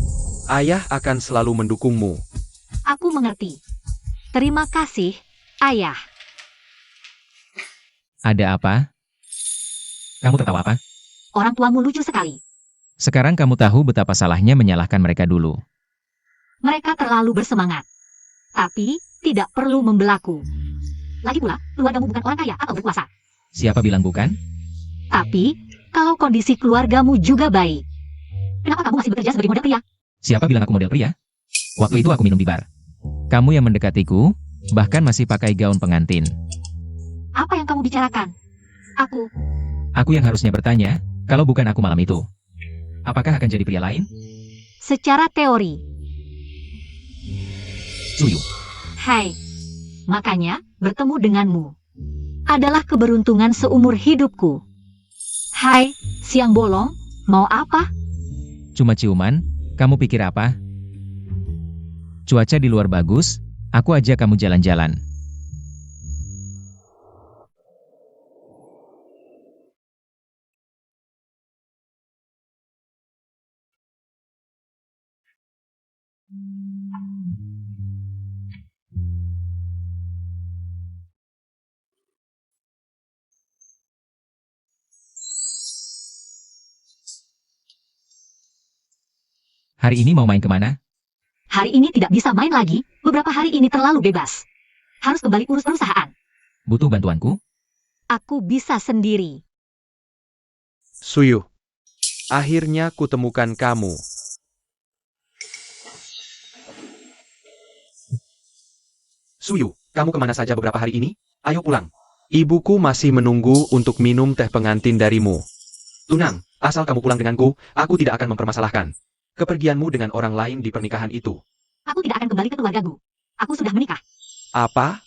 Ayah akan selalu mendukungmu. Aku mengerti. Terima kasih, Ayah. Ada apa? Kamu tertawa apa? Orang tuamu lucu sekali. Sekarang kamu tahu betapa salahnya menyalahkan mereka dulu. Mereka terlalu bersemangat. Tapi, tidak perlu membelaku. Lagi pula, keluargamu bukan orang kaya atau berkuasa. Siapa bilang bukan? Tapi, kalau kondisi keluargamu juga baik. Kenapa kamu masih bekerja sebagai model pria? Siapa bilang aku model pria? Waktu itu aku minum di bar. Kamu yang mendekatiku, bahkan masih pakai gaun pengantin. Apa yang kamu bicarakan? Aku yang harusnya bertanya, kalau bukan aku malam itu. Apakah akan jadi pria lain? Secara teori. Suyu. Hai. Makanya, bertemu denganmu adalah keberuntungan seumur hidupku. Hai, siang bolong, mau apa? Cuma ciuman, kamu pikir apa? Cuaca di luar bagus, aku ajak kamu jalan-jalan. Hari ini mau main kemana? Hari ini tidak bisa main lagi, beberapa hari ini terlalu bebas. Harus kembali urus perusahaan. Butuh bantuanku? Aku bisa sendiri. Suyu. Akhirnya kutemukan kamu. Suyu, kamu kemana saja beberapa hari ini? Ayo pulang. Ibuku masih menunggu untuk minum teh pengantin darimu. Tunang, asal kamu pulang denganku, aku tidak akan mempermasalahkan kepergianmu dengan orang lain di pernikahan itu. Aku tidak akan kembali ke keluargaku. Aku sudah menikah. Apa?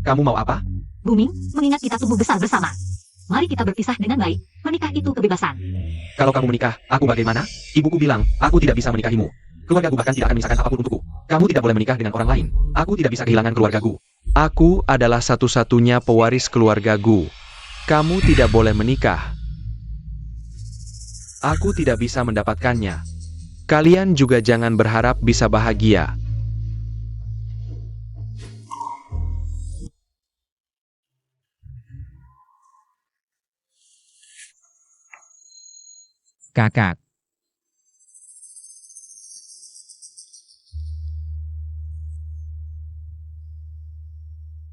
Kamu mau apa? Booming, mengingat kita tumbuh besar bersama. Mari kita berpisah dengan baik. Menikah itu kebebasan. Kalau kamu menikah, aku bagaimana? Ibuku bilang, aku tidak bisa menikahimu. Keluargaku bahkan tidak akan menyisakan apapun untukku. Kamu tidak boleh menikah dengan orang lain. Aku tidak bisa kehilangan keluargaku. Aku adalah satu-satunya pewaris keluargaku. Kamu tidak boleh menikah. Aku tidak bisa mendapatkannya. Kalian juga jangan berharap bisa bahagia. Kakak.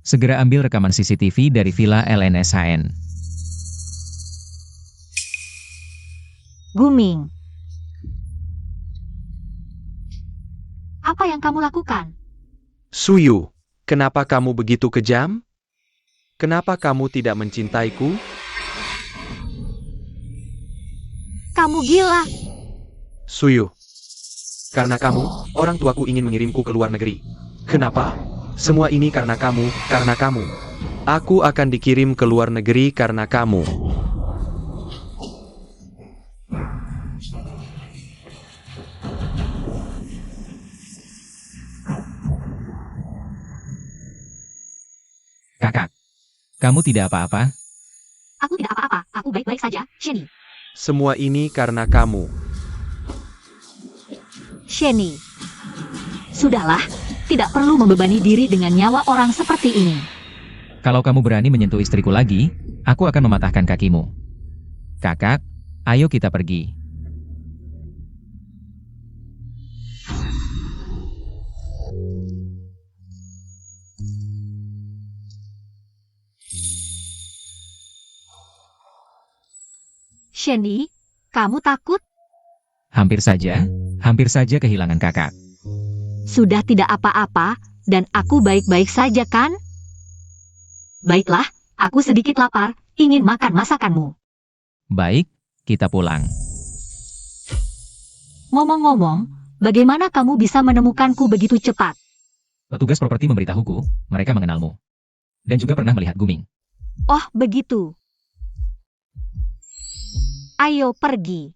Segera ambil rekaman CCTV dari Villa LNSHN. Booming. Apa yang kamu lakukan? Suyu, kenapa kamu begitu kejam? Kenapa kamu tidak mencintaiku? Kamu gila. Suyu, karena kamu, orang tuaku ingin mengirimku ke luar negeri. Kenapa? Semua ini karena kamu, karena kamu. Aku akan dikirim ke luar negeri karena kamu. Kakak. Kamu tidak apa-apa? Aku tidak apa-apa. Aku baik-baik saja, Sheni. Semua ini karena kamu. Sheni. Sudahlah, tidak perlu membebani diri dengan nyawa orang seperti ini. Kalau kamu berani menyentuh istriku lagi, aku akan mematahkan kakimu. Kakak, ayo kita pergi. Sheni, kamu takut? Hampir saja, Hampir saja kehilangan kakak. Sudah tidak apa-apa, dan aku baik-baik saja kan? Baiklah, aku sedikit lapar, ingin makan masakanmu. Baik, kita pulang. Ngomong-ngomong, bagaimana kamu bisa menemukanku begitu cepat? Petugas properti memberitahuku, mereka mengenalmu. Dan juga pernah melihat Guming. Oh, begitu. Ayo pergi.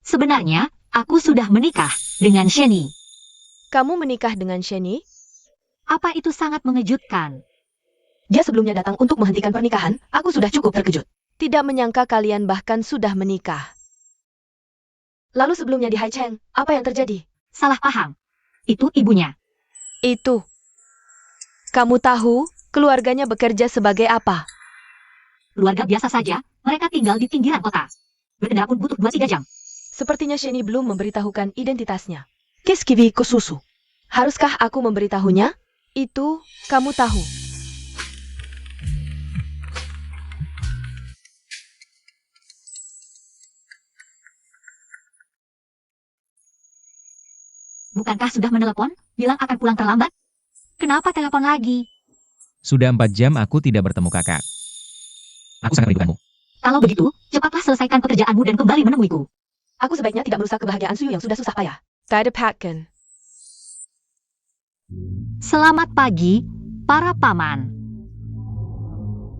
Sebenarnya, aku sudah menikah dengan Sheni. Kamu menikah dengan Sheni? Apa itu sangat mengejutkan? Dia sebelumnya datang untuk menghentikan pernikahan, aku sudah cukup terkejut. Tidak menyangka kalian bahkan sudah menikah. Lalu sebelumnya di Haicheng, apa yang terjadi? Salah paham. Itu ibunya. Itu. Kamu tahu, keluarganya bekerja sebagai apa? Keluarga biasa saja, mereka tinggal di pinggiran kota. Berkendara pun butuh 2-3 jam. Sepertinya Sheni belum memberitahukan identitasnya. Keskivi Kususu. Haruskah aku memberitahunya? Itu, kamu tahu. Bukankah sudah menelepon, bilang akan pulang terlambat? Kenapa telepon lagi? Sudah 4 jam aku tidak bertemu kakak. Aku sangat merindukanmu. Kalau begitu, cepatlah selesaikan pekerjaanmu dan kembali menemuiku. Aku sebaiknya tidak merusak kebahagiaan Suyu yang sudah susah payah. Tidepatkan. Selamat pagi, para paman.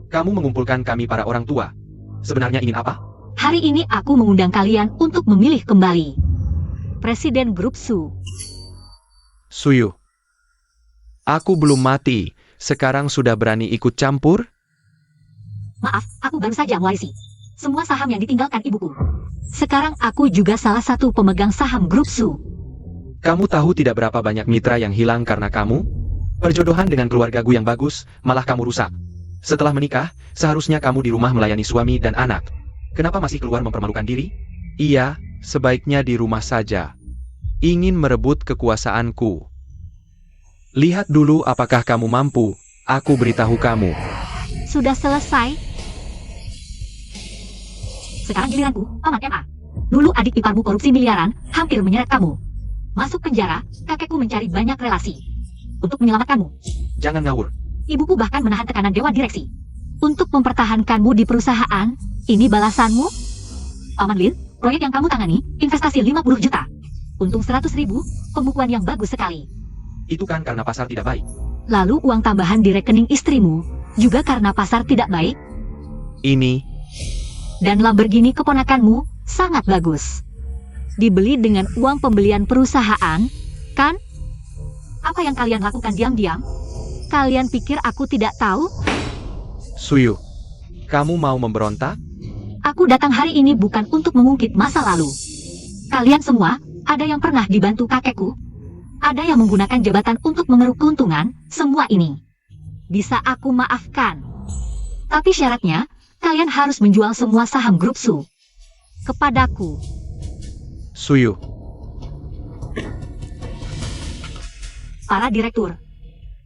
Kamu mengumpulkan kami para orang tua. Sebenarnya ingin apa? Hari ini aku mengundang kalian untuk memilih kembali Presiden Grup Su. Suyu. Aku belum mati, sekarang sudah berani ikut campur? Maaf, aku baru saja mewarisi semua saham yang ditinggalkan ibuku. Sekarang aku juga salah satu pemegang saham Grup Su. Kamu tahu tidak berapa banyak mitra yang hilang karena kamu? Perjodohan dengan keluargaku yang bagus, malah kamu rusak. Setelah menikah, seharusnya kamu di rumah melayani suami dan anak. Kenapa masih keluar mempermalukan diri? Iya, sebaiknya di rumah saja. Ingin merebut kekuasaanku. Lihat dulu apakah kamu mampu, aku beritahu kamu. Sudah selesai. Sekarang giliranku, Paman MA. Dulu adik iparmu korupsi miliaran, hampir menyeret kamu. Masuk penjara, kakekku mencari banyak relasi untuk menyelamatkanmu. Jangan ngawur. Ibuku bahkan menahan tekanan dewan direksi untuk mempertahankanmu di perusahaan. Ini balasanmu? Paman Lin, proyek yang kamu tangani, investasi 50 juta. Untung 100.000, pembukuan yang bagus sekali. Itu kan karena pasar tidak baik. Lalu uang tambahan di rekening istrimu, juga karena pasar tidak baik. Ini, Dan Lamborghini keponakanmu, sangat bagus. Dibeli dengan uang pembelian perusahaan, kan? Apa yang kalian lakukan diam-diam? Kalian pikir aku tidak tahu? Suyu. Kamu mau memberontak? Aku datang hari ini bukan untuk mengungkit masa lalu. Kalian semua, ada yang pernah dibantu kakekku? Ada yang menggunakan jabatan untuk mengeruk keuntungan? Semua ini bisa aku maafkan. Tapi syaratnya, kalian harus menjual semua saham Grup Su kepadaku. Suyu. Para direktur,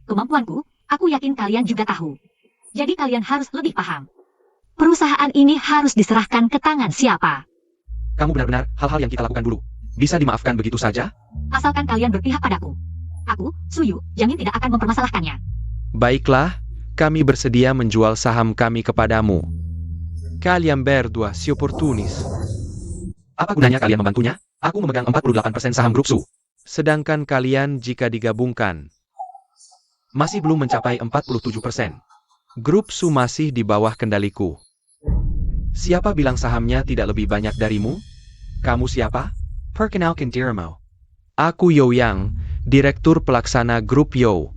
kemampuanku, aku yakin kalian juga tahu. Jadi kalian harus lebih paham. Perusahaan ini harus diserahkan ke tangan siapa? Kamu benar-benar hal-hal yang kita lakukan dulu. Bisa dimaafkan begitu saja? Asalkan kalian berpihak padaku. Aku, Suyu, jamin tidak akan mempermasalahkannya. Baiklah, kami bersedia menjual saham kami kepadamu. Kalian berdua si oportunis. Apa gunanya kalian membantunya? Aku memegang 48% saham Grup Su. Sedangkan kalian jika digabungkan, masih belum mencapai 47%. Grup Su masih di bawah kendaliku. Siapa bilang sahamnya tidak lebih banyak darimu? Kamu siapa? Perkenalkan dirimu. Aku Yo Yang, Direktur Pelaksana Grup Yo.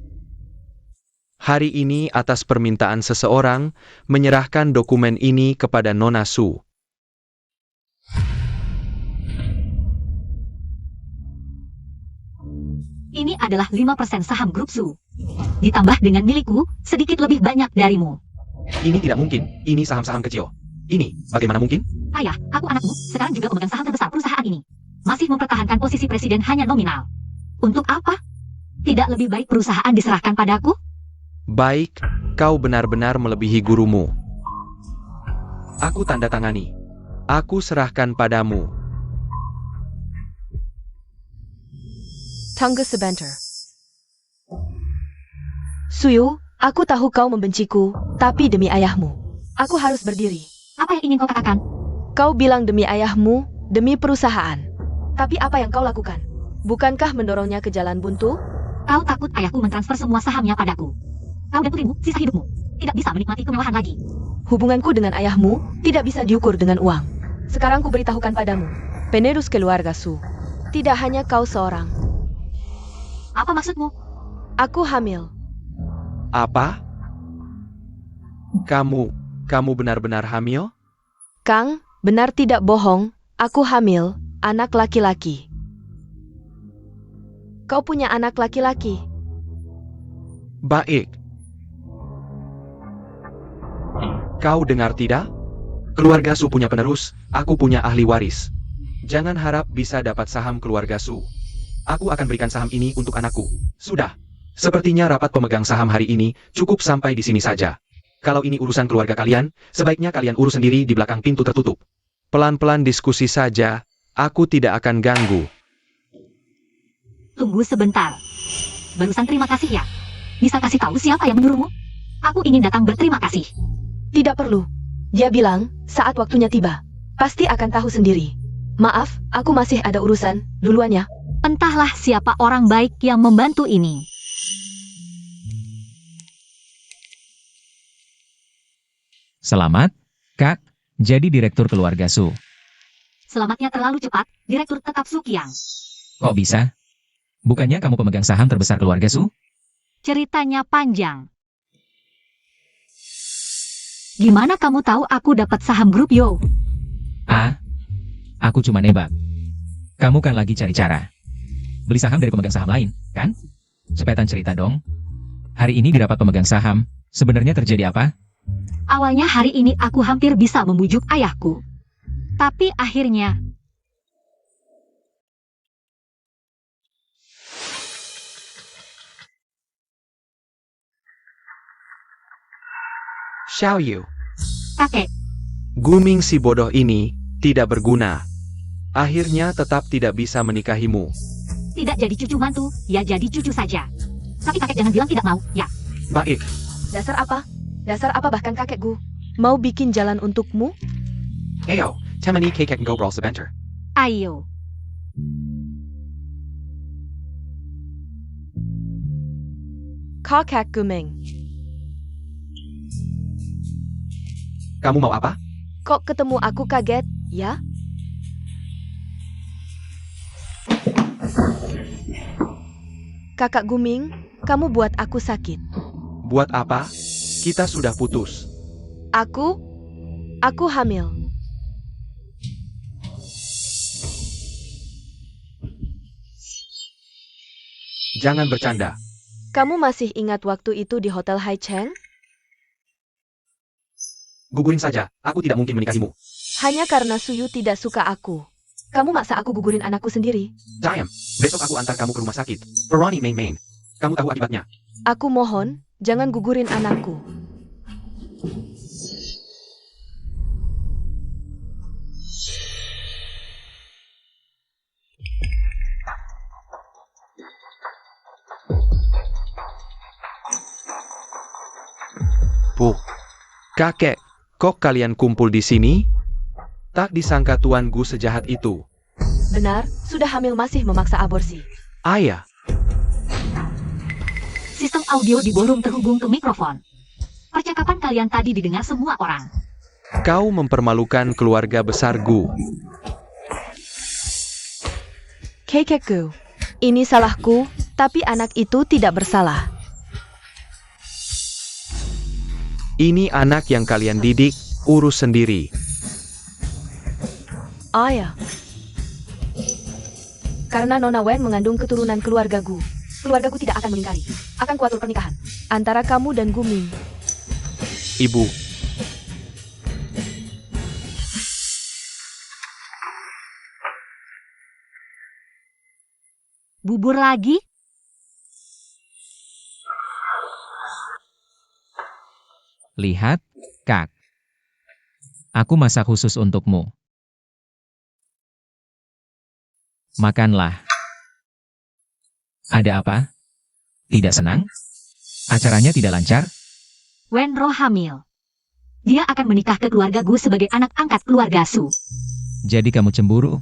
Hari ini atas permintaan seseorang, menyerahkan dokumen ini kepada Nona Su. Ini adalah 5% saham Grup Su. Ditambah dengan milikku, sedikit lebih banyak darimu. Ini tidak mungkin, ini saham-saham kecil. Ini, bagaimana mungkin? Ayah, aku anakmu, sekarang juga pemegang saham terbesar perusahaan ini. Masih mempertahankan posisi presiden hanya nominal. Untuk apa? Tidak lebih baik perusahaan diserahkan padaku? Baik, kau benar-benar melebihi gurumu. Aku tanda tangani. Aku serahkan padamu. Tunggu sebentar. Suyu, aku tahu kau membenciku, tapi demi ayahmu, aku harus berdiri. Apa yang ingin kau katakan? Kau bilang demi ayahmu, demi perusahaan. Tapi apa yang kau lakukan? Bukankah mendorongnya ke jalan buntu? Kau takut ayahku mentransfer semua sahamnya padaku. Kau dan putrimu, sisa hidupmu, tidak bisa menikmati kemewahan lagi. Hubunganku dengan ayahmu tidak bisa diukur dengan uang. Sekarang ku beritahukan padamu, penerus keluarga Su. Tidak hanya kau seorang. Apa maksudmu? Aku hamil. Apa? Kamu benar-benar hamil? Kang, benar tidak bohong, aku hamil, anak laki-laki. Kau punya anak laki-laki. Baik. Kau dengar tidak? Keluarga Su punya penerus, aku punya ahli waris. Jangan harap bisa dapat saham keluarga Su. Aku akan berikan saham ini untuk anakku. Sudah. Sepertinya rapat pemegang saham hari ini cukup sampai di sini saja. Kalau ini urusan keluarga kalian, sebaiknya kalian urus sendiri di belakang pintu tertutup. Pelan-pelan diskusi saja, aku tidak akan ganggu. Tunggu sebentar. Barusan terima kasih ya. Bisa kasih tahu siapa yang menyuruhmu? Aku ingin datang berterima kasih. Tidak perlu. Dia bilang, saat waktunya tiba. Pasti akan tahu sendiri. Maaf, aku masih ada urusan, duluan ya. Entahlah siapa orang baik yang membantu ini. Selamat, Kak, jadi direktur keluarga Su. Selamatnya terlalu cepat, Direktur tetap Sukiang. Kok bisa? Bukannya kamu pemegang saham terbesar keluarga Su? Ceritanya panjang. Gimana kamu tahu aku dapat saham grup Yo? Ah, aku cuma nebak. Kamu kan lagi cari cara. Beli saham dari pemegang saham lain, kan? Cepetan cerita dong. Hari ini di rapat pemegang saham, sebenarnya terjadi apa? Awalnya hari ini aku hampir bisa membujuk ayahku. Tapi akhirnya... Xiao Yu, Kakek, Guming si bodoh ini tidak berguna. Akhirnya tetap tidak bisa menikahimu. tidak jadi cucu mantu, ya jadi cucu saja. Tapi kakek jangan bilang tidak mau, ya. Baik, Dasar apa? Dasar apa bahkan kakekku? Mau bikin jalan untukmu? ayo, temani kakek ngobrol sebentar. Ayo. Kakek Guming. Kamu mau apa? Kok ketemu aku kaget, ya? Kakak Guming, kamu buat aku sakit. Buat apa? Kita sudah putus. Aku hamil. Jangan bercanda. Kamu masih ingat waktu itu di Hotel Hai Cheng? Gugurin saja, aku tidak mungkin menikahimu. Hanya karena Suyu tidak suka aku. Kamu maksa aku gugurin anakku sendiri. Diam, besok aku antar kamu ke rumah sakit. Peroni main-main. Kamu tahu akibatnya. Aku mohon, jangan gugurin anakku. Bu, kakek, kok kalian kumpul di sini? Tak disangka Tuan Gu sejahat itu. Benar, sudah hamil masih memaksa aborsi. Ayah, Sistem audio di ballroom terhubung ke mikrofon. Percakapan kalian tadi didengar semua orang. kau mempermalukan keluarga besar Gu. Kakekku, ini salahku, tapi anak itu tidak bersalah. Ini anak yang kalian didik, urus sendiri. Ayah. Karena Nona Wen mengandung keturunan keluarga Gu. Keluargaku tidak akan mengingkari. Akan kuatur pernikahan antara kamu dan Guming. Ibu, Bubur lagi? Lihat, Kak. Aku masak khusus untukmu. Makanlah. Ada apa? Tidak senang? Acaranya tidak lancar? Wenro hamil. Dia akan menikah ke keluarga Gu sebagai anak angkat keluarga Su. Jadi kamu cemburu?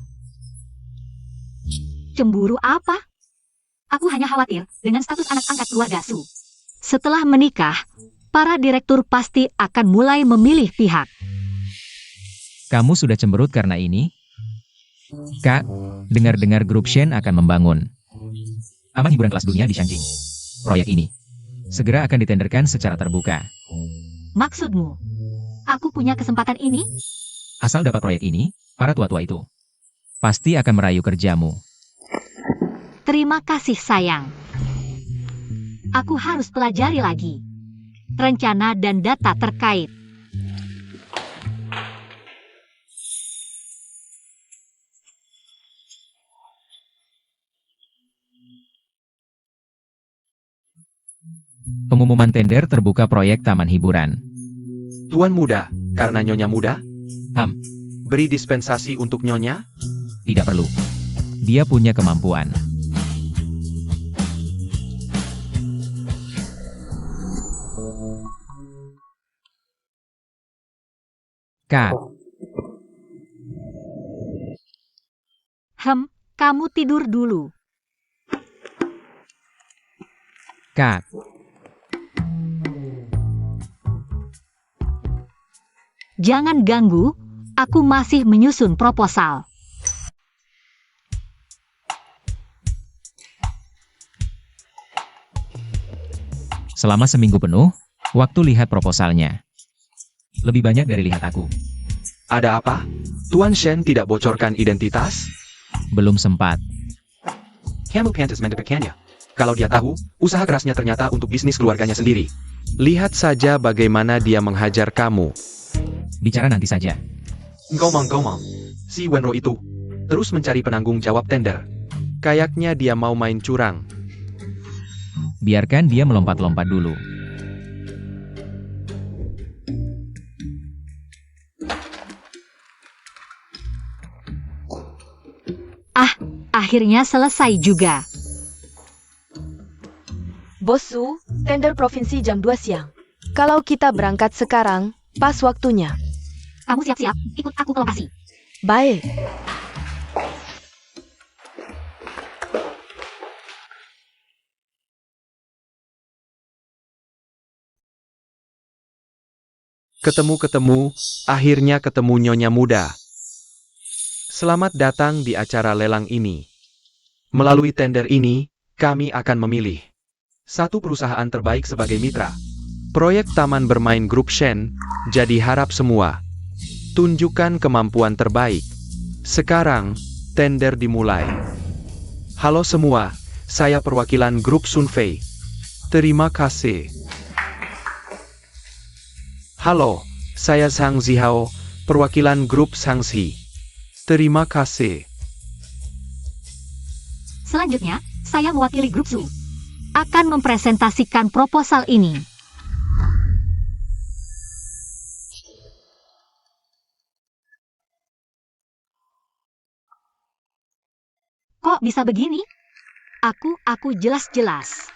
Cemburu apa? Aku hanya khawatir dengan status anak angkat keluarga Su. Setelah menikah, para direktur pasti akan mulai memilih pihak. Kamu sudah cemberut karena ini? Kak, dengar-dengar grup Shen akan membangun taman hiburan kelas dunia di Shangjing. Proyek ini segera akan ditenderkan secara terbuka. Maksudmu, aku punya kesempatan ini? Asal dapat proyek ini, para tua-tua itu pasti akan merayu kerjamu. Terima kasih sayang. Aku harus pelajari lagi rencana dan data terkait. Pengumuman tender terbuka proyek taman hiburan. Tuan muda, karena Nyonya muda, Ham, beri dispensasi untuk Nyonya? tidak perlu. Dia punya kemampuan. Kak, Kamu tidur dulu. Kak. Jangan ganggu, aku masih menyusun proposal. Selama seminggu penuh, waktu lihat proposalnya. Lebih banyak dari lihat aku. Ada apa? Tuan Shen tidak bocorkan identitas? Belum sempat. Kamu pantas mendapatkannya. Kalau dia tahu, usaha kerasnya ternyata untuk bisnis keluarganya sendiri. Lihat saja bagaimana dia menghajar kamu. Bicara nanti saja. Ngomong-ngomong, si Wenro itu terus mencari penanggung jawab tender. Kayaknya dia mau main curang. Biarkan dia melompat-lompat dulu. Akhirnya selesai juga. Bos Su, tender provinsi jam 2 siang. Kalau kita berangkat sekarang, pas waktunya. Kamu siap-siap, ikut aku ke lokasi. Baik. Ketemu-ketemu, akhirnya ketemu Nyonya muda. Selamat datang di acara lelang ini. Melalui tender ini, kami akan memilih satu perusahaan terbaik sebagai mitra. Proyek Taman Bermain Grup Shen, jadi harap semua tunjukkan kemampuan terbaik. Sekarang, tender dimulai. Halo semua, saya perwakilan Grup Sunfei. Terima kasih. Halo, saya Sang Zihao, perwakilan Grup Sangsi. Terima kasih. Selanjutnya, saya mewakili grup Su. Akan mempresentasikan proposal ini. Kok bisa begini? Aku jelas-jelas.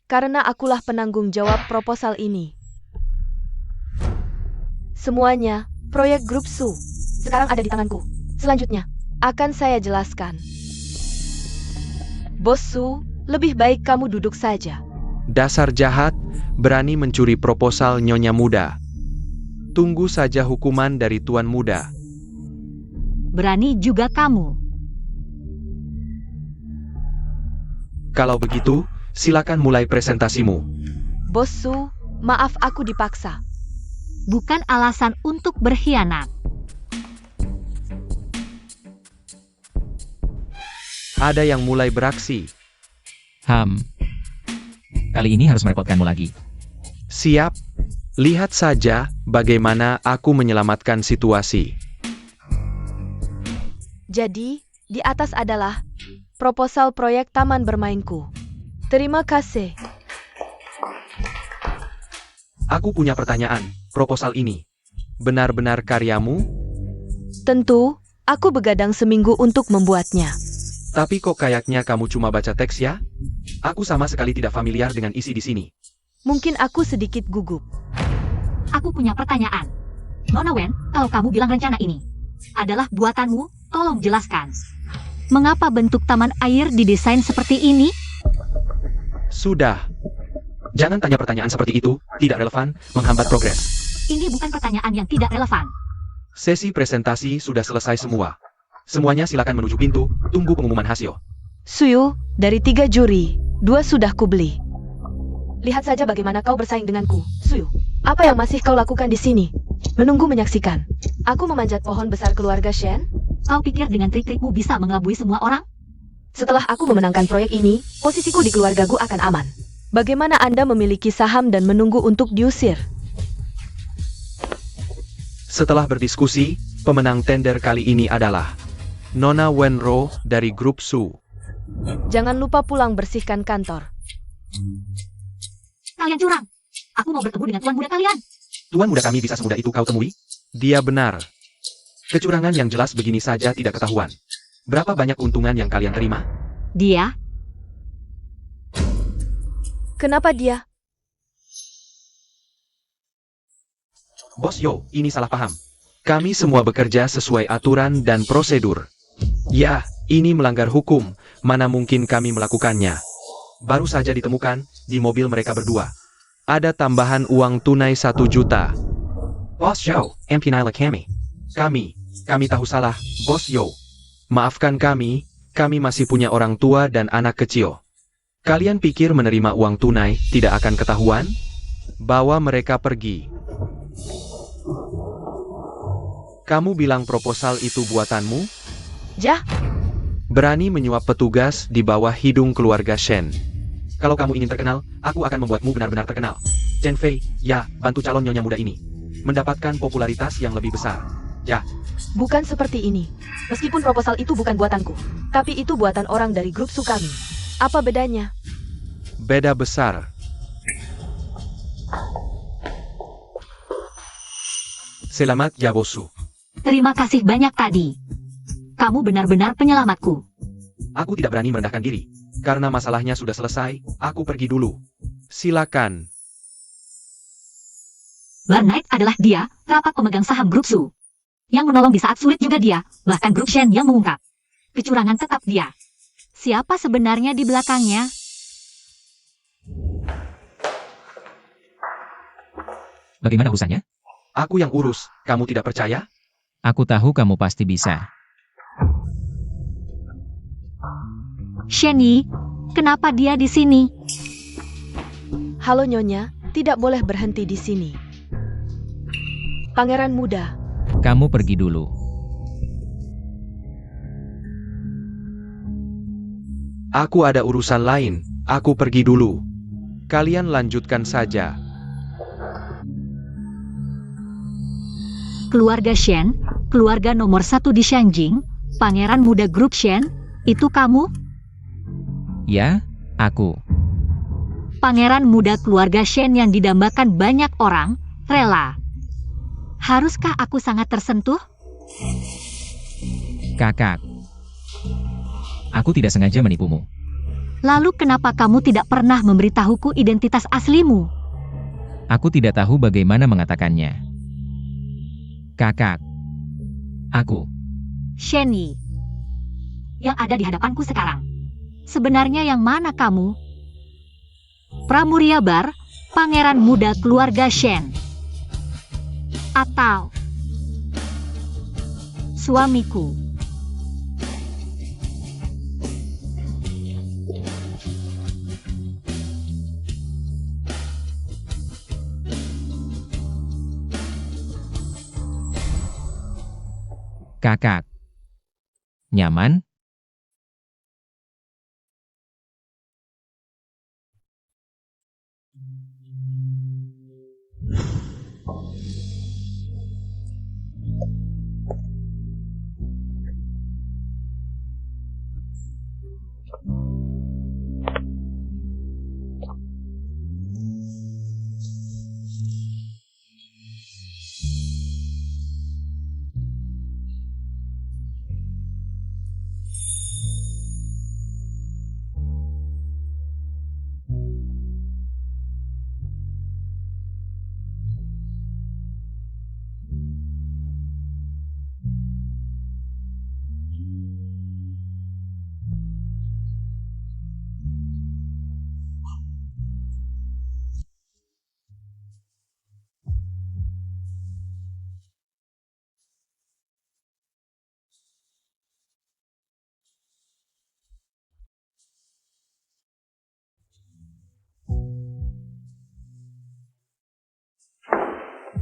Karena akulah penanggung jawab proposal ini. Semuanya, proyek grup Su, sekarang ada di tanganku. Selanjutnya, akan saya jelaskan. Bos Su, lebih baik kamu duduk saja. Dasar jahat, berani mencuri proposal Nyonya muda. Tunggu saja hukuman dari Tuan muda. Berani juga kamu. Kalau begitu, silakan mulai presentasimu. Bos Su, maaf aku dipaksa. Bukan alasan untuk berkhianat. Ada yang mulai beraksi. Ham. Kali ini harus merepotkanmu lagi. Siap. Lihat saja bagaimana aku menyelamatkan situasi. Jadi, di atas adalah proposal proyek taman bermainku. Terima kasih. Aku punya pertanyaan. Proposal ini benar-benar karyamu? Tentu, Aku begadang seminggu untuk membuatnya. Tapi kok kayaknya kamu cuma baca teks ya? Aku sama sekali tidak familiar dengan isi di sini. Mungkin aku sedikit gugup. Aku punya pertanyaan. Nona Wen, kalau kamu bilang rencana ini adalah buatanmu, tolong jelaskan. Mengapa bentuk taman air didesain seperti ini? Sudah. Jangan tanya pertanyaan seperti itu, tidak relevan, menghambat progres. Ini bukan pertanyaan yang tidak relevan. Sesi presentasi sudah selesai semua. Semuanya silakan menuju pintu, tunggu pengumuman hasil. Suyu, dari 3 juri, 2 sudah kubeli. Lihat saja bagaimana kau bersaing denganku, Suyu. Apa yang masih kau lakukan di sini? Menunggu menyaksikan. Aku memanjat pohon besar keluarga Shen? Kau pikir dengan trik-trikmu bisa mengelabui semua orang? Setelah aku memenangkan proyek ini, posisiku di keluargaku akan aman. Bagaimana Anda memiliki saham dan menunggu untuk diusir? Setelah berdiskusi, pemenang tender kali ini adalah Nona Wenro dari grup Su. Jangan lupa pulang bersihkan kantor. Kalian curang. Aku mau bertemu dengan tuan muda kalian. Tuan muda kami bisa semudah itu kau temui? Dia benar. Kecurangan yang jelas begini saja tidak ketahuan. Berapa banyak untungan yang kalian terima? Dia, Kenapa dia? Bos Yo, ini salah paham. Kami semua bekerja sesuai aturan dan prosedur. Ya, ini melanggar hukum, mana mungkin kami melakukannya. Baru saja ditemukan, di mobil mereka berdua. Ada tambahan uang tunai 1 juta. Bos Yo, empinailah kami. Kami tahu salah, Bos Yo. Maafkan kami masih punya orang tua dan anak kecil. Kalian pikir menerima uang tunai tidak akan ketahuan? Bawa mereka pergi. Kamu bilang proposal itu buatanmu? Jah, Berani menyuap petugas di bawah hidung keluarga Shen. Kalau kamu ingin terkenal, aku akan membuatmu benar-benar terkenal. Chen Fei, ya, bantu calon nyonya muda ini. Mendapatkan popularitas yang lebih besar. Ya, bukan seperti ini. Meskipun proposal itu bukan buatanku, tapi itu buatan orang dari grup Su kami. Apa bedanya? beda besar. Selamat ya Bosu. terima kasih banyak tadi. Kamu benar-benar penyelamatku. Aku tidak berani merendahkan diri. Karena masalahnya sudah selesai, aku pergi dulu. Silakan. Bar Knight adalah dia, rapat pemegang saham grup Su. Yang menolong di saat sulit juga dia, bahkan grup Shen yang mengungkap. Kecurangan tetap dia. Siapa sebenarnya di belakangnya? Bagaimana urusannya? Aku yang urus, kamu tidak percaya? Aku tahu kamu pasti bisa. Shen Yi, kenapa dia di sini? Halo Nyonya, tidak boleh berhenti di sini. Pangeran muda, Kamu pergi dulu. Aku ada urusan lain, aku pergi dulu. Kalian lanjutkan saja. Keluarga Shen, keluarga nomor 1 di Shanjing, pangeran muda grup Shen, itu kamu? Ya, aku. Pangeran muda keluarga Shen yang didambakan banyak orang, rela. Haruskah aku sangat tersentuh? Kakak. Aku tidak sengaja menipumu. Lalu kenapa kamu tidak pernah memberitahuku identitas aslimu? Aku tidak tahu bagaimana mengatakannya. Kakak. Aku. Shen Yi, yang ada di hadapanku sekarang. Sebenarnya yang mana kamu? Pramuryabar, pangeran muda keluarga Shen. Atau suamiku? Kakak. Nyaman?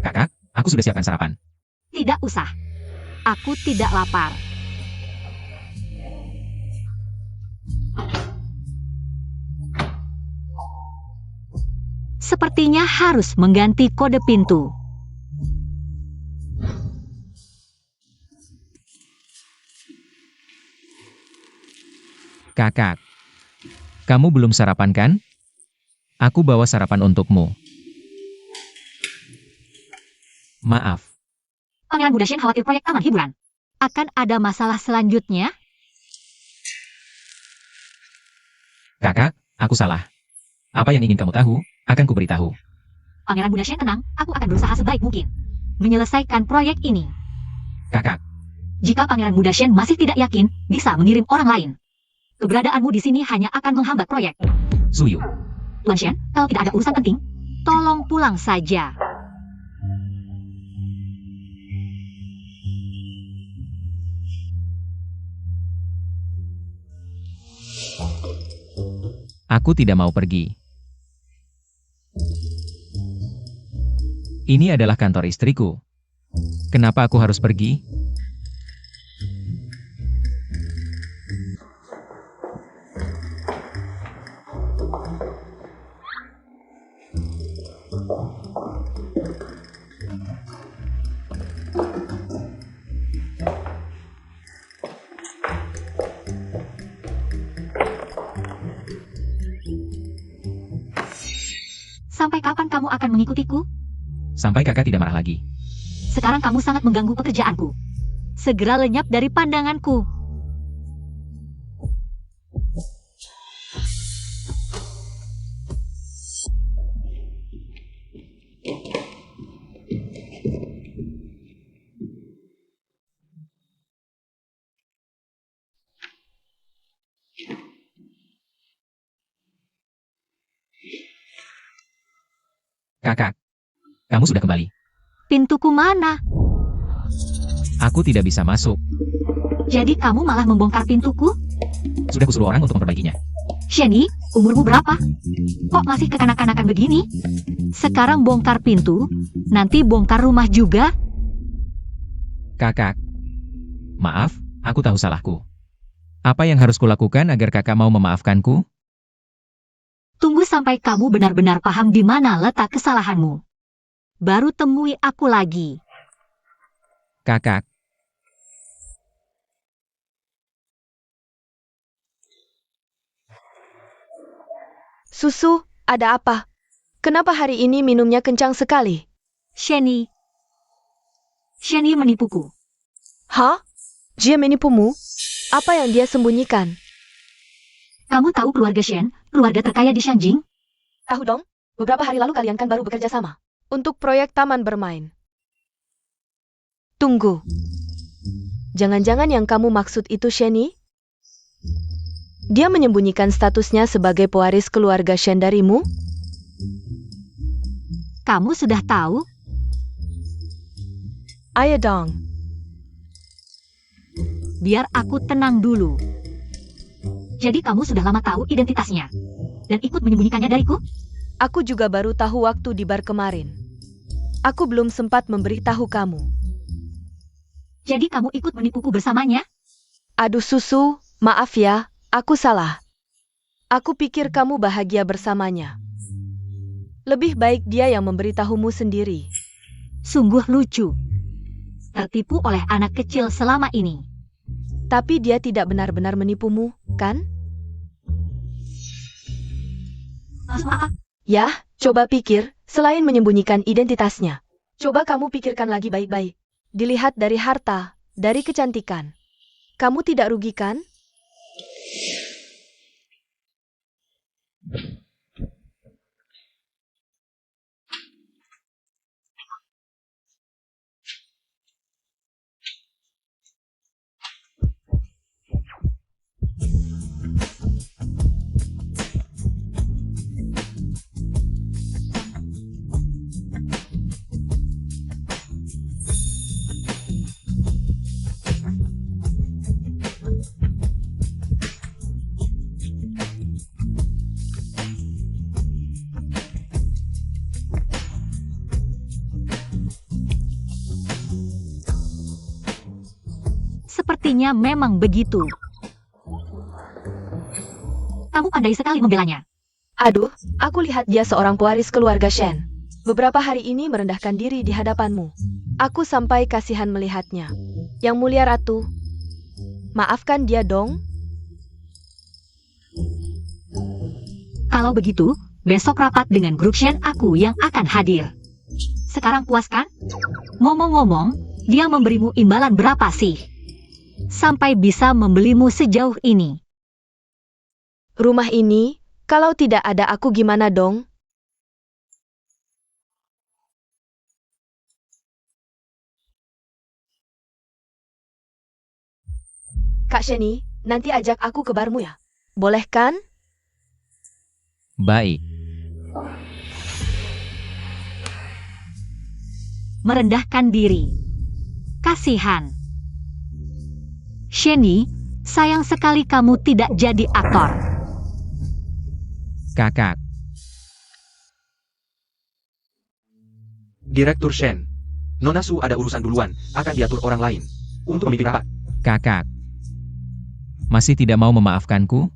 Kakak, aku sudah siapkan sarapan. Tidak usah. Aku tidak lapar. Sepertinya harus mengganti kode pintu. Kakak, kamu belum sarapan kan? Aku bawa sarapan untukmu. Maaf, Pangeran Muda Shen khawatir proyek taman hiburan. Akan ada masalah selanjutnya? kakak, aku salah. Apa yang ingin kamu tahu, akan kuberitahu. Pangeran Muda Shen tenang, aku akan berusaha sebaik mungkin menyelesaikan proyek ini. Kakak, Jika Pangeran Muda Shen masih tidak yakin, bisa mengirim orang lain. Keberadaanmu di sini hanya akan menghambat proyek. Suyu. Tuan Shen, kalau tidak ada urusan penting, tolong pulang saja. Aku tidak mau pergi. Ini adalah kantor istriku. Kenapa aku harus pergi? Sampai kapan kamu akan mengikutiku? Sampai kakak tidak marah lagi. Sekarang kamu sangat mengganggu pekerjaanku. Segera lenyap dari pandanganku. Kakak, kamu sudah kembali. Pintuku mana? Aku tidak bisa masuk. Jadi kamu malah membongkar pintuku? Sudah kusuruh orang untuk memperbaikinya. Sheni, umurmu berapa? Kok masih kekanak-kanakan begini? Sekarang bongkar pintu, nanti bongkar rumah juga? Kakak, maaf, aku tahu salahku. Apa yang harus kulakukan agar kakak mau memaafkanku? Tunggu sampai kamu benar-benar paham di mana letak kesalahanmu. Baru temui aku lagi. Kakak, Susu, ada apa? Kenapa hari ini minumnya kencang sekali? Sheni. Sheni menipuku. Hah? Dia menipumu? Apa yang dia sembunyikan? Kamu tahu keluarga Shen, keluarga terkaya di Shanjing? Tahu dong, beberapa hari lalu kalian kan baru bekerja sama. Untuk proyek taman bermain. Tunggu. Jangan-jangan yang kamu maksud itu Sheni? Dia menyembunyikan statusnya sebagai pewaris keluarga Shen darimu? Kamu sudah tahu? Ayo dong. Biar aku tenang dulu. Jadi kamu sudah lama tahu identitasnya dan ikut menyembunyikannya dariku? Aku juga baru tahu waktu di bar kemarin. Aku belum sempat memberitahu kamu. Jadi kamu ikut menipuku bersamanya? Aduh Susu, maaf ya, aku salah. Aku pikir kamu bahagia bersamanya. Lebih baik dia yang memberitahumu sendiri. Sungguh lucu. Tertipu oleh anak kecil selama ini. Tapi dia tidak benar-benar menipumu, kan? Maksud apa? Ya, coba pikir, selain menyembunyikan identitasnya. Coba kamu pikirkan lagi baik-baik. Dilihat dari harta, dari kecantikan. Kamu tidak rugi kan? Sepertinya memang begitu. Kamu pandai sekali membelanya. Aduh, aku lihat dia seorang pewaris keluarga Shen. Beberapa hari ini merendahkan diri di hadapanmu. Aku sampai kasihan melihatnya. Yang mulia Ratu, maafkan dia dong. Kalau begitu, besok rapat dengan grup Shen aku yang akan hadir. Sekarang puas kan? Ngomong-ngomong, dia memberimu imbalan berapa sih? Sampai bisa membelimu sejauh ini. Rumah ini, kalau tidak ada aku gimana dong? Kak Sheni, nanti ajak aku ke barmu ya. Boleh kan? Baik. Merendahkan diri. Kasihan. Sheni, sayang sekali kamu tidak jadi aktor. Kakak. Direktur Shen. Nona Su ada urusan duluan, akan diatur orang lain. Untuk memimpin rapat. Kakak. Masih tidak mau memaafkanku?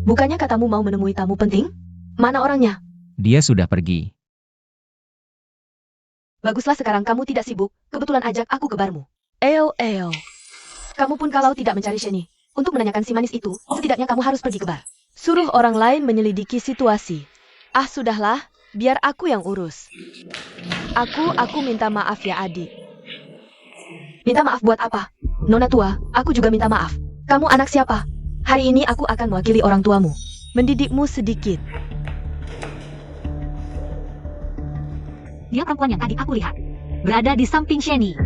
Bukannya katamu mau menemui tamu penting? Mana orangnya? Dia sudah pergi. Baguslah sekarang kamu tidak sibuk, kebetulan ajak aku ke barmu. Eo. Kamu pun kalau tidak mencari Sheni, untuk menanyakan si manis itu, setidaknya kamu harus pergi ke bar. Suruh orang lain menyelidiki situasi. Ah sudahlah, biar aku yang urus. Aku minta maaf ya adik. Minta maaf buat apa? Nona tua, aku juga minta maaf. Kamu anak siapa? Hari ini aku akan mewakili orang tuamu. Mendidikmu sedikit. Dia perempuan yang tadi aku lihat. Berada di samping Sheni.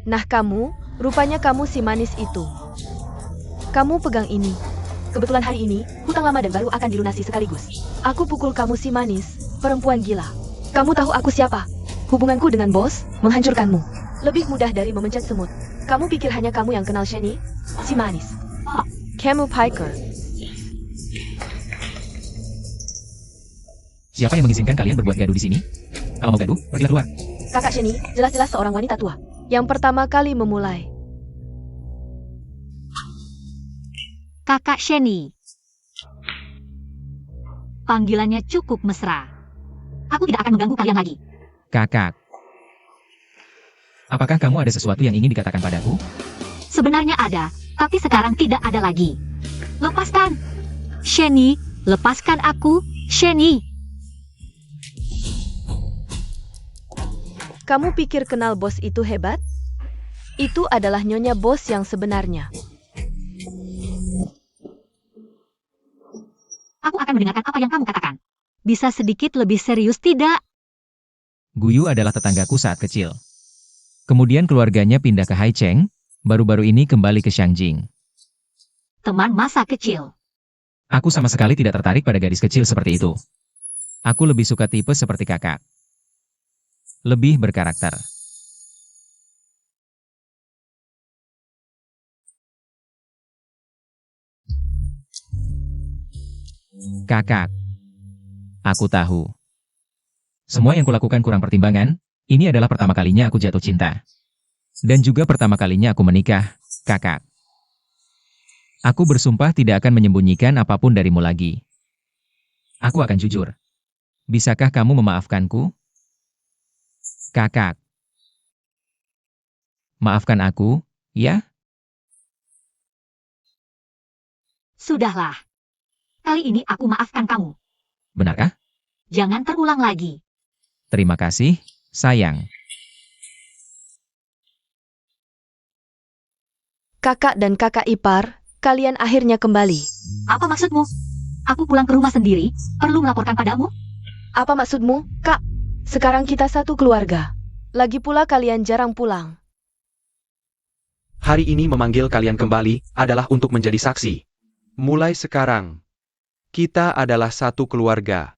Nah kamu, rupanya kamu si manis itu. Kamu pegang ini. Kebetulan hari ini, hutang lama dan baru akan dilunasi sekaligus. Aku pukul kamu si manis, perempuan gila. Kamu tahu aku siapa? Hubunganku dengan bos, menghancurkanmu. Lebih mudah dari memencet semut. Kamu pikir hanya kamu yang kenal Sheni? Si manis. Oh, Kamu Piker. Siapa yang mengizinkan kalian berbuat gaduh di sini? Kalau mau gaduh, pergilah keluar. Kakak Sheni, jelas-jelas seorang wanita tua. Yang pertama kali memulai. Kakak Sheni. Panggilannya cukup mesra. Aku tidak akan mengganggu kalian lagi. Kakak. Apakah kamu ada sesuatu yang ingin dikatakan padaku? Sebenarnya ada, tapi sekarang tidak ada lagi. Lepaskan. Sheni, lepaskan aku, Sheni. Kamu pikir kenal bos itu hebat? Itu adalah nyonya bos yang sebenarnya. Aku akan mendengarkan apa yang kamu katakan. Bisa sedikit lebih serius tidak? Guyu adalah tetanggaku saat kecil. Kemudian keluarganya pindah ke Haicheng, baru-baru ini kembali ke Xiangjing. Teman masa kecil. Aku sama sekali tidak tertarik pada gadis kecil seperti itu. Aku lebih suka tipe seperti kakak. Lebih berkarakter. Kakak. Aku tahu. Semua yang kulakukan kurang pertimbangan, ini adalah pertama kalinya aku jatuh cinta. Dan juga pertama kalinya aku menikah, kakak. Aku bersumpah tidak akan menyembunyikan apapun darimu lagi. Aku akan jujur. Bisakah kamu memaafkanku? Kakak. Maafkan aku, ya? Sudahlah. Kali ini aku maafkan kamu. Benarkah? Jangan terulang lagi. Terima kasih, sayang. Kakak dan kakak ipar, kalian akhirnya kembali. Apa maksudmu? Aku pulang ke rumah sendiri, perlu melaporkan padamu? Apa maksudmu, Kak? Sekarang kita satu keluarga. Lagi pula kalian jarang pulang. Hari ini memanggil kalian kembali adalah untuk menjadi saksi. Mulai sekarang, kita adalah satu keluarga.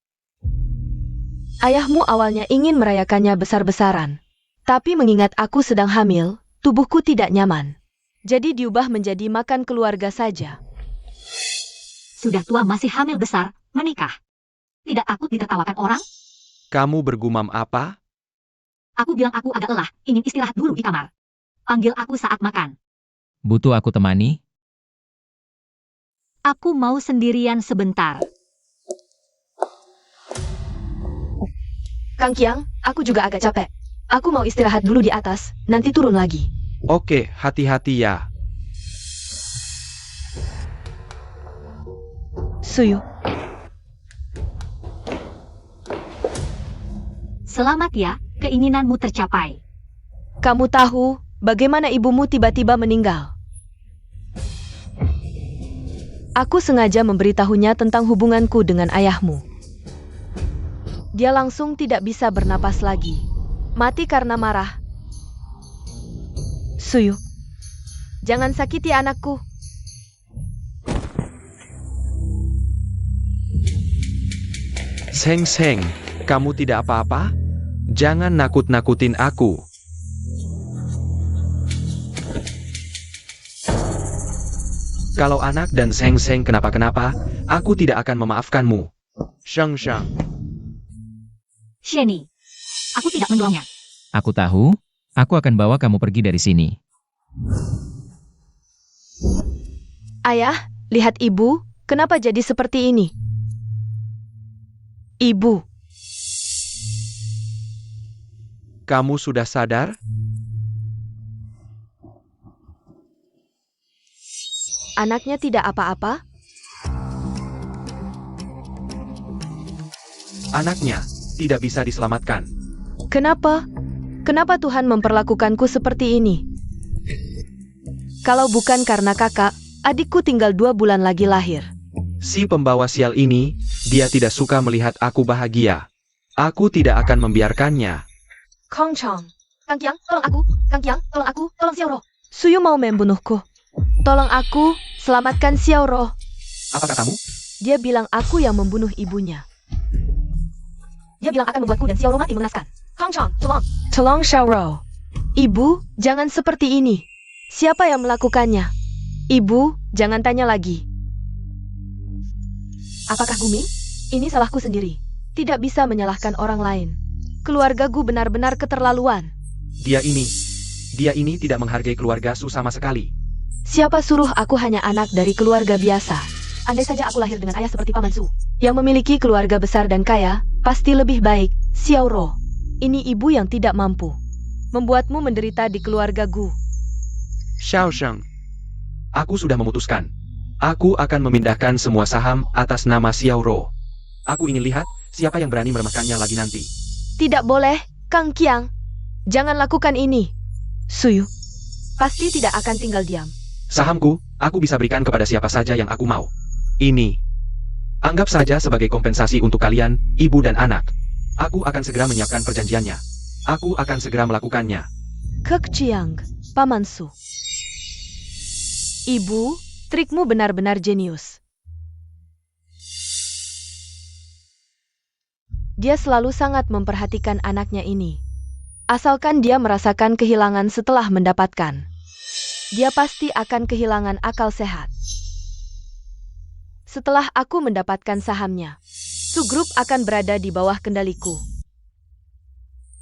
Ayahmu awalnya ingin merayakannya besar-besaran. Tapi mengingat aku sedang hamil, tubuhku tidak nyaman. Jadi diubah menjadi makan keluarga saja. Sudah tua masih hamil besar, menikah. Tidak takut ditertawakan orang? Kamu bergumam apa? Aku bilang aku agak lelah, ingin istirahat dulu di kamar. Panggil aku saat makan. Butuh aku temani? Aku mau sendirian sebentar. Kang Qiang, aku juga agak capek. Aku mau istirahat dulu di atas, nanti turun lagi. Oke, hati-hati ya. Suyu, Selamat ya, keinginanmu tercapai. kamu tahu bagaimana ibumu tiba-tiba meninggal? Aku sengaja memberitahunya tentang hubunganku dengan ayahmu. Dia langsung tidak bisa bernapas lagi. Mati karena marah. Suyu, jangan sakiti anakku. Seng, kamu tidak apa-apa? Jangan nakut-nakutin aku. Kalau anak dan Seng kenapa-kenapa, aku tidak akan memaafkanmu. Sheng. Sheni, aku tidak mendorongnya. Aku tahu, aku akan bawa kamu pergi dari sini. Ayah, lihat ibu, kenapa jadi seperti ini? Ibu, Kamu sudah sadar? anaknya tidak apa-apa? Anaknya tidak bisa diselamatkan. Kenapa? Kenapa Tuhan memperlakukanku seperti ini? Kalau bukan karena kakak, adikku tinggal 2 bulan lagi lahir. Si pembawa sial ini, dia tidak suka melihat aku bahagia. Aku tidak akan membiarkannya. Kong Chong, Kang Qiang, tolong aku. Kang Qiang, tolong aku. Tolong Xiao Ro. Suyu mau membunuhku. Tolong aku, selamatkan Xiao Ro. Apa katamu? Dia bilang aku yang membunuh ibunya. Dia bilang akan membuatku dan Xiao Ro mati mengenaskan. Kong Chong, tolong. Tolong Xiao Ro. Ibu, jangan seperti ini. Siapa yang melakukannya? Ibu, jangan tanya lagi. Apakah Guming? Ini salahku sendiri. Tidak bisa menyalahkan orang lain. Keluargaku benar-benar keterlaluan. Dia ini tidak menghargai keluarga Su sama sekali. Siapa suruh aku hanya anak dari keluarga biasa? Andai saja aku lahir dengan ayah seperti Paman Su, yang memiliki keluarga besar dan kaya, pasti lebih baik. Xiao Ro, ini ibu yang tidak mampu. Membuatmu menderita di keluarga Gu. Xiao Sheng. Aku sudah memutuskan. Aku akan memindahkan semua saham atas nama Xiao Ro. Aku ingin lihat siapa yang berani meremehkannya lagi nanti. Tidak boleh, Kang Qiang. Jangan lakukan ini. Suyu, pasti tidak akan tinggal diam. Sahamku, aku bisa berikan kepada siapa saja yang aku mau. Ini. Anggap saja sebagai kompensasi untuk kalian, ibu dan anak. Aku akan segera menyiapkan perjanjiannya. Aku akan segera melakukannya. Kek Chiang, Paman Su. Ibu, trikmu benar-benar jenius. Dia selalu sangat memperhatikan anaknya ini. Asalkan dia merasakan kehilangan setelah mendapatkan. Dia pasti akan kehilangan akal sehat. Setelah aku mendapatkan sahamnya, Su Group akan berada di bawah kendaliku.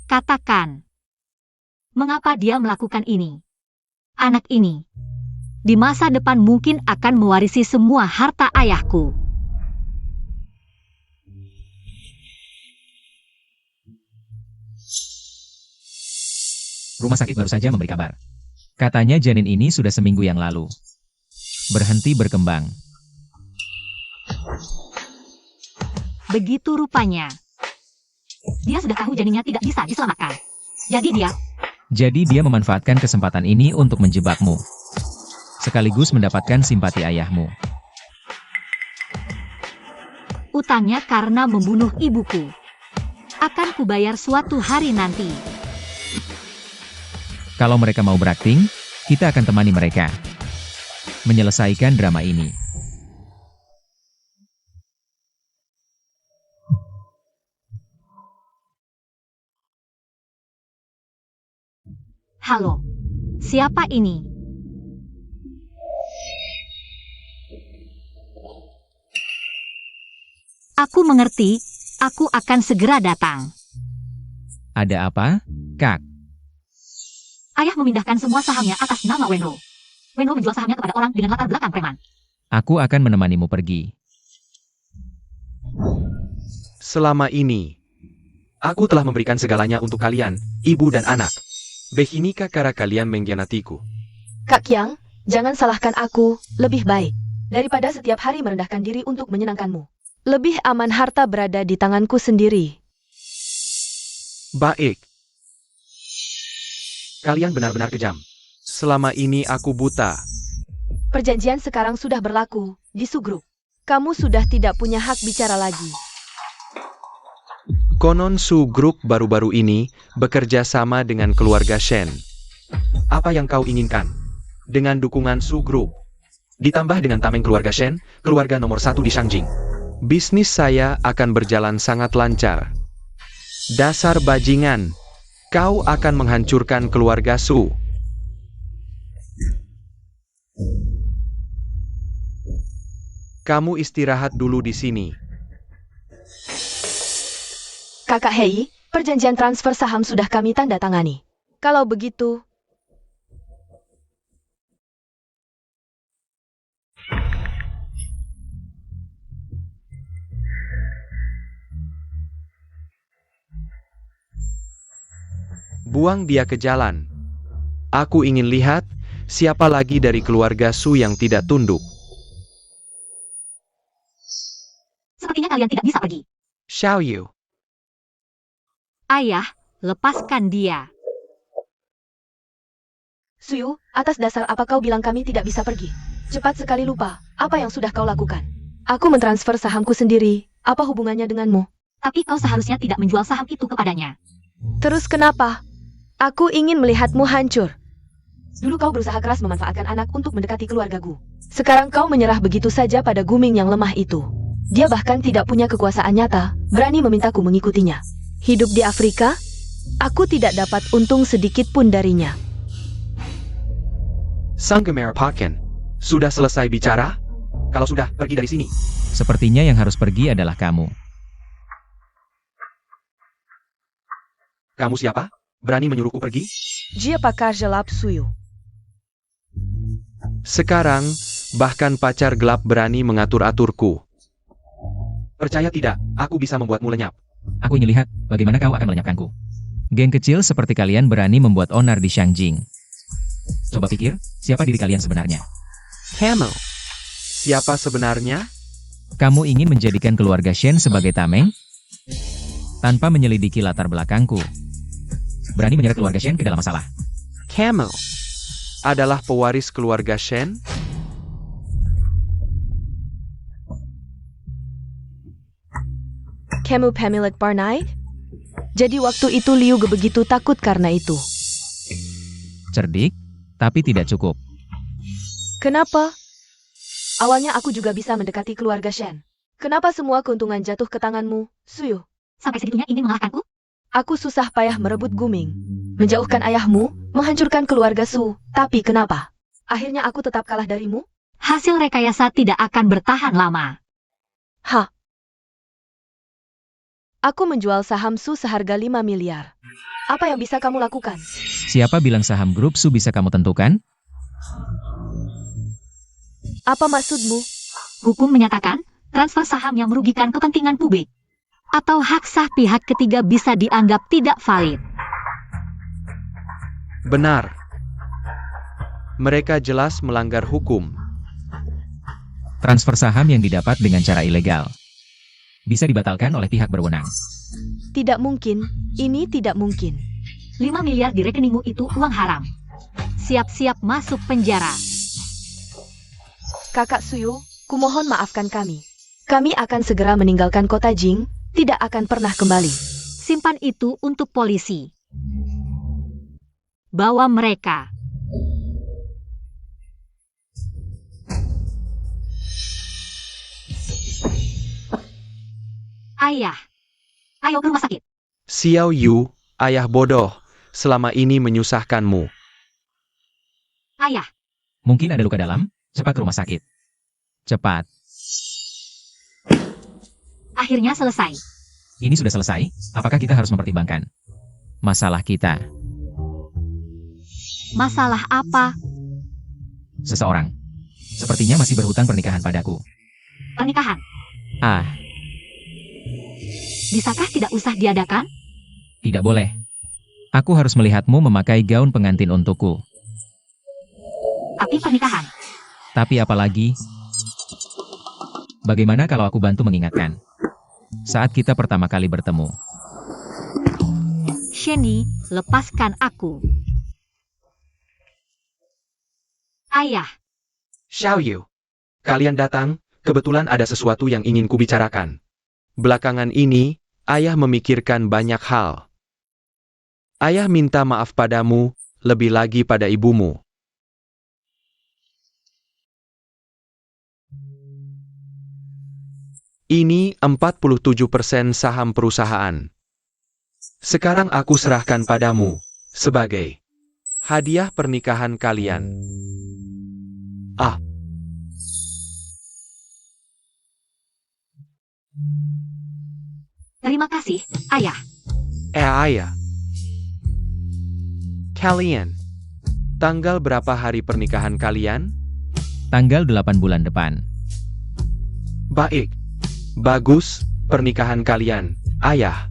Katakan, mengapa dia melakukan ini? Anak ini, di masa depan mungkin akan mewarisi semua harta ayahku. Rumah sakit baru saja memberi kabar. Katanya janin ini sudah seminggu yang lalu berhenti berkembang. Begitu rupanya. Dia sudah tahu janinnya tidak bisa diselamatkan. Jadi dia memanfaatkan kesempatan ini untuk menjebakmu. Sekaligus mendapatkan simpati ayahmu. utangnya karena membunuh ibuku. Akan kubayar suatu hari nanti. Kalau mereka mau berakting, kita akan temani mereka menyelesaikan drama ini. Halo, siapa ini? Aku mengerti, aku akan segera datang. Ada apa, Kak? Ayah memindahkan semua sahamnya atas nama Wenro. Wenlo menjual sahamnya kepada orang dengan latar belakang preman. Aku akan menemanimu pergi. Selama ini, aku telah memberikan segalanya untuk kalian, ibu dan anak. Behinika cara kalian mengkhianatiku. Kak Kiang, jangan salahkan aku, lebih baik. Daripada setiap hari merendahkan diri untuk menyenangkanmu. Lebih aman harta berada di tanganku sendiri. Baik. Kalian benar-benar kejam. Selama ini aku buta. Perjanjian sekarang sudah berlaku, di Su Group. Kamu sudah tidak punya hak bicara lagi. Konon Su Group baru-baru ini bekerja sama dengan keluarga Shen. Apa yang kau inginkan? Dengan dukungan Su Group, ditambah dengan tameng keluarga Shen, keluarga nomor 1 di Shangjing. Bisnis saya akan berjalan sangat lancar. Dasar bajingan, kau akan menghancurkan keluarga Su. Kamu istirahat dulu di sini. Kakak Hei, perjanjian transfer saham sudah kami tanda tangani. Kalau begitu, buang dia ke jalan. Aku ingin lihat siapa lagi dari keluarga Su yang tidak tunduk. Sepertinya kalian tidak bisa pergi. Xiao Yu. Ayah, lepaskan dia. Suyu, atas dasar apa kau bilang kami tidak bisa pergi? Cepat sekali lupa, apa yang sudah kau lakukan? Aku mentransfer sahamku sendiri, apa hubungannya denganmu? Tapi kau seharusnya tidak menjual saham itu kepadanya. Terus kenapa? Aku ingin melihatmu hancur. Dulu kau berusaha keras memanfaatkan anak untuk mendekati keluargaku. Sekarang kau menyerah begitu saja pada Guming yang lemah itu. Dia bahkan tidak punya kekuasaan nyata, berani memintaku mengikutinya. Hidup di Afrika, aku tidak dapat untung sedikit pun darinya. Sang Gemara Paken, sudah selesai bicara? Kalau sudah, pergi dari sini. Sepertinya yang harus pergi adalah kamu. Kamu siapa? Berani menyuruhku pergi? Dia pakar gelap Suyu. Sekarang, bahkan pacar gelap berani mengatur-aturku. Percaya tidak, aku bisa membuatmu lenyap. Aku ingin lihat bagaimana kau akan melenyapkanku. Geng kecil seperti kalian berani membuat onar di Shangjing. Coba pikir, siapa diri kalian sebenarnya? Camel. Siapa sebenarnya? Kamu ingin menjadikan keluarga Shen sebagai tameng? Tanpa menyelidiki latar belakangku. Berani menyeret keluarga Shen ke dalam masalah. Camel. Adalah pewaris keluarga Shen? Kamu pemilik Barnai? Jadi waktu itu Liu begitu takut karena itu. Cerdik, tapi tidak cukup. Kenapa? Awalnya aku juga bisa mendekati keluarga Shen. Kenapa semua keuntungan jatuh ke tanganmu, Suyu? Sampai segitunya ingin mengalahkanku? Aku susah payah merebut Guming. Menjauhkan ayahmu, menghancurkan keluarga Su. Tapi kenapa? Akhirnya aku tetap kalah darimu? Hasil rekayasa tidak akan bertahan lama. Hah? Aku menjual saham Su seharga 5 miliar. Apa yang bisa kamu lakukan? Siapa bilang saham grup Su bisa kamu tentukan? Apa maksudmu? Hukum menyatakan, transfer saham yang merugikan kepentingan publik atau hak sah pihak ketiga bisa dianggap tidak valid. Benar. Mereka jelas melanggar hukum. Transfer saham yang didapat dengan cara ilegal bisa dibatalkan oleh pihak berwenang. Tidak mungkin. Ini tidak mungkin. 5 miliar di rekeningmu itu uang haram. Siap-siap masuk penjara. Kakak Suyu, kumohon maafkan kami. Kami akan segera meninggalkan kota Jing, tidak akan pernah kembali. Simpan itu untuk polisi. Bawa mereka. Ayah, ayo ke rumah sakit. Xiao Yu, ayah bodoh, selama ini menyusahkanmu. Ayah, Mungkin ada luka dalam, cepat ke rumah sakit. Cepat. akhirnya selesai. Ini sudah selesai, apakah kita harus mempertimbangkan masalah kita? Masalah apa? Seseorang. Sepertinya masih berhutang pernikahan padaku. Pernikahan. Ah, Bisakah tidak usah diadakan? tidak boleh. Aku harus melihatmu memakai gaun pengantin untukku. Tapi pernikahan. Tapi apalagi? Bagaimana kalau aku bantu mengingatkan? Saat kita pertama kali bertemu. Shenny, lepaskan aku. Ayah, Xiaoyu. Kalian datang, kebetulan ada sesuatu yang ingin kubicarakan. Belakangan ini, ayah memikirkan banyak hal. Ayah minta maaf padamu, lebih lagi pada ibumu. Ini 47% saham perusahaan. Sekarang aku serahkan padamu, sebagai hadiah pernikahan kalian. Ah, terima kasih, Ayah. ayah. Kalian, tanggal berapa hari pernikahan kalian? Tanggal 8 bulan depan. Baik. Bagus, pernikahan kalian, ayah,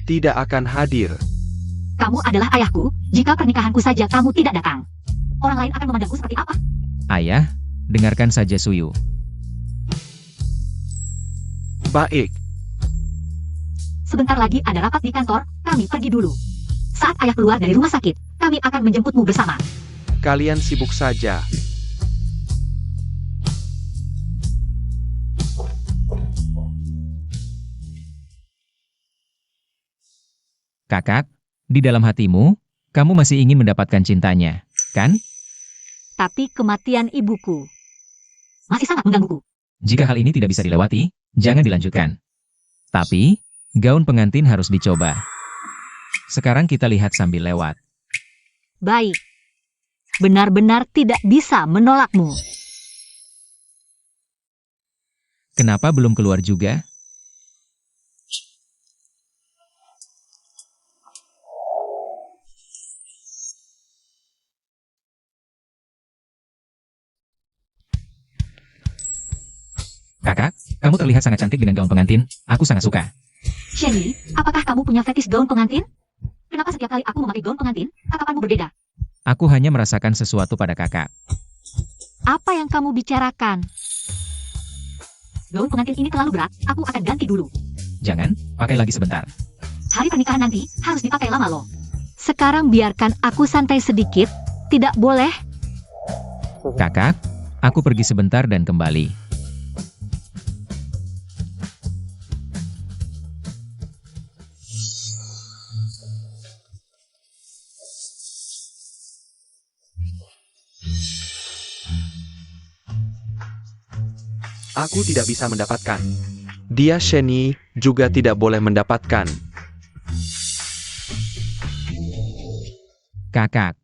tidak akan hadir. Kamu adalah ayahku, jika pernikahanku saja kamu tidak datang. Orang lain akan memandangku seperti apa? Ayah, dengarkan saja Suyu. Baik, Sebentar lagi ada rapat di kantor, kami pergi dulu. Saat ayah keluar dari rumah sakit, kami akan menjemputmu bersama. kalian sibuk saja. Kakak, di dalam hatimu, kamu masih ingin mendapatkan cintanya, kan? Tapi kematian ibuku masih sangat menggangguku. Jika hal ini tidak bisa dilewati, jangan dilanjutkan. Tapi, gaun pengantin harus dicoba. Sekarang kita lihat sambil lewat. Baik. Benar-benar tidak bisa menolakmu. Kenapa belum keluar juga? Kakak, kamu terlihat sangat cantik dengan gaun pengantin. Aku sangat suka. Shenny, apakah kamu punya fetish gaun pengantin? Kenapa setiap kali aku memakai gaun pengantin, tatapanmu berbeda? Aku hanya merasakan sesuatu pada kakak. Apa yang kamu bicarakan? Gaun pengantin ini terlalu berat, aku akan ganti dulu. Jangan, pakai lagi sebentar. Hari pernikahan nanti, harus dipakai lama loh. Sekarang biarkan aku santai sedikit, tidak boleh? Kakak, aku pergi sebentar dan kembali. Aku tidak bisa mendapatkan. Dia Shenny juga tidak boleh mendapatkan. Kakak,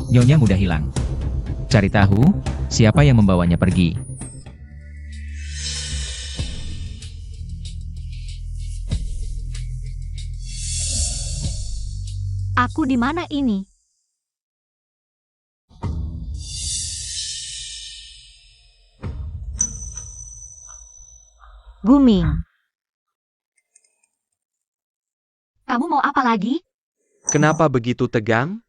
Nyonya mudah hilang. Cari tahu, siapa yang membawanya pergi. Aku di mana ini? Guming. Kamu mau apa lagi? Kenapa begitu tegang?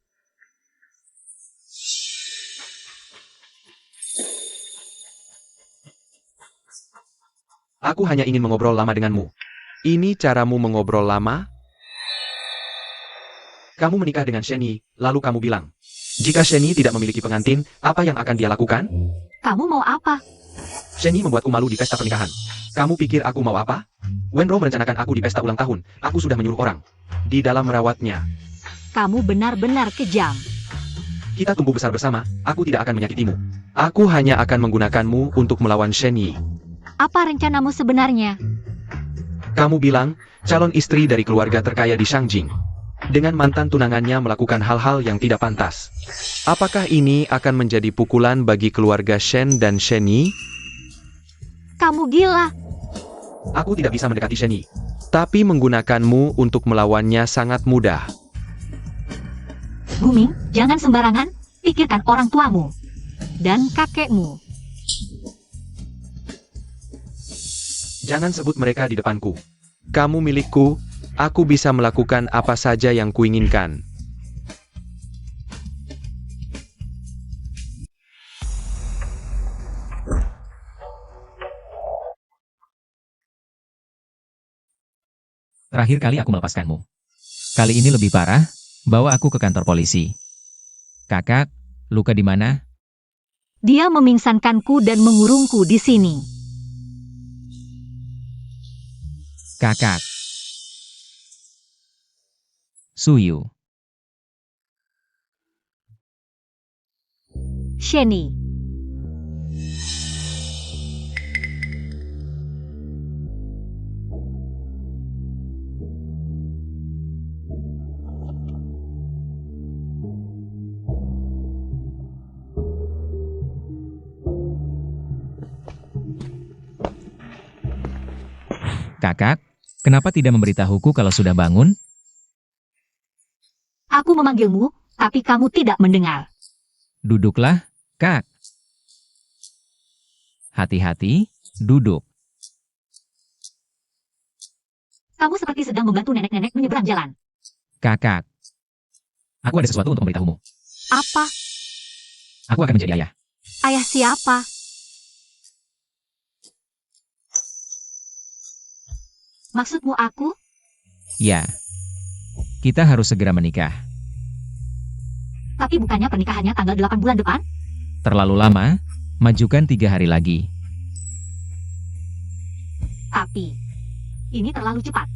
Aku hanya ingin mengobrol lama denganmu. Ini caramu mengobrol lama? Kamu menikah dengan Shenny, lalu kamu bilang, jika Shenny tidak memiliki pengantin, apa yang akan dia lakukan? Kamu mau apa? Shenny membuatku malu di pesta pernikahan. Kamu pikir aku mau apa? Wenro merencanakan aku di pesta ulang tahun. Aku sudah menyuruh orang di dalam merawatnya. Kamu benar-benar kejam. Kita tumbuh besar bersama, aku tidak akan menyakitimu. Aku hanya akan menggunakanmu untuk melawan Shenny. Apa rencanamu sebenarnya? Kamu bilang, calon istri dari keluarga terkaya di Shangjing. dengan mantan tunangannya melakukan hal-hal yang tidak pantas. Apakah ini akan menjadi pukulan bagi keluarga Shen dan Shenyi? Kamu gila. Aku tidak bisa mendekati Shenyi. Tapi menggunakanmu untuk melawannya sangat mudah. Guming, jangan sembarangan. Pikirkan orang tuamu. Dan kakekmu. Jangan sebut mereka di depanku. Kamu milikku, aku bisa melakukan apa saja yang kuinginkan. Terakhir kali aku melepaskanmu. Kali ini lebih parah, bawa aku ke kantor polisi. Kakak, luka di mana? Dia memingsankanku dan mengurungku di sini. Kakak. Suyu. Shenyi. Kakak, kenapa tidak memberitahuku kalau sudah bangun? Aku memanggilmu, tapi kamu tidak mendengar. Duduklah, Kak. Hati-hati, duduk. Kamu seperti sedang membantu nenek-nenek menyeberang jalan. Kakak. Aku ada sesuatu untuk memberitahumu. Apa? Aku akan menjadi ayah. Ayah siapa? Maksudmu aku? Ya. Kita harus segera menikah. Tapi bukannya pernikahannya tanggal 8 bulan depan? Terlalu lama, majukan 3 hari lagi. Tapi, ini terlalu cepat.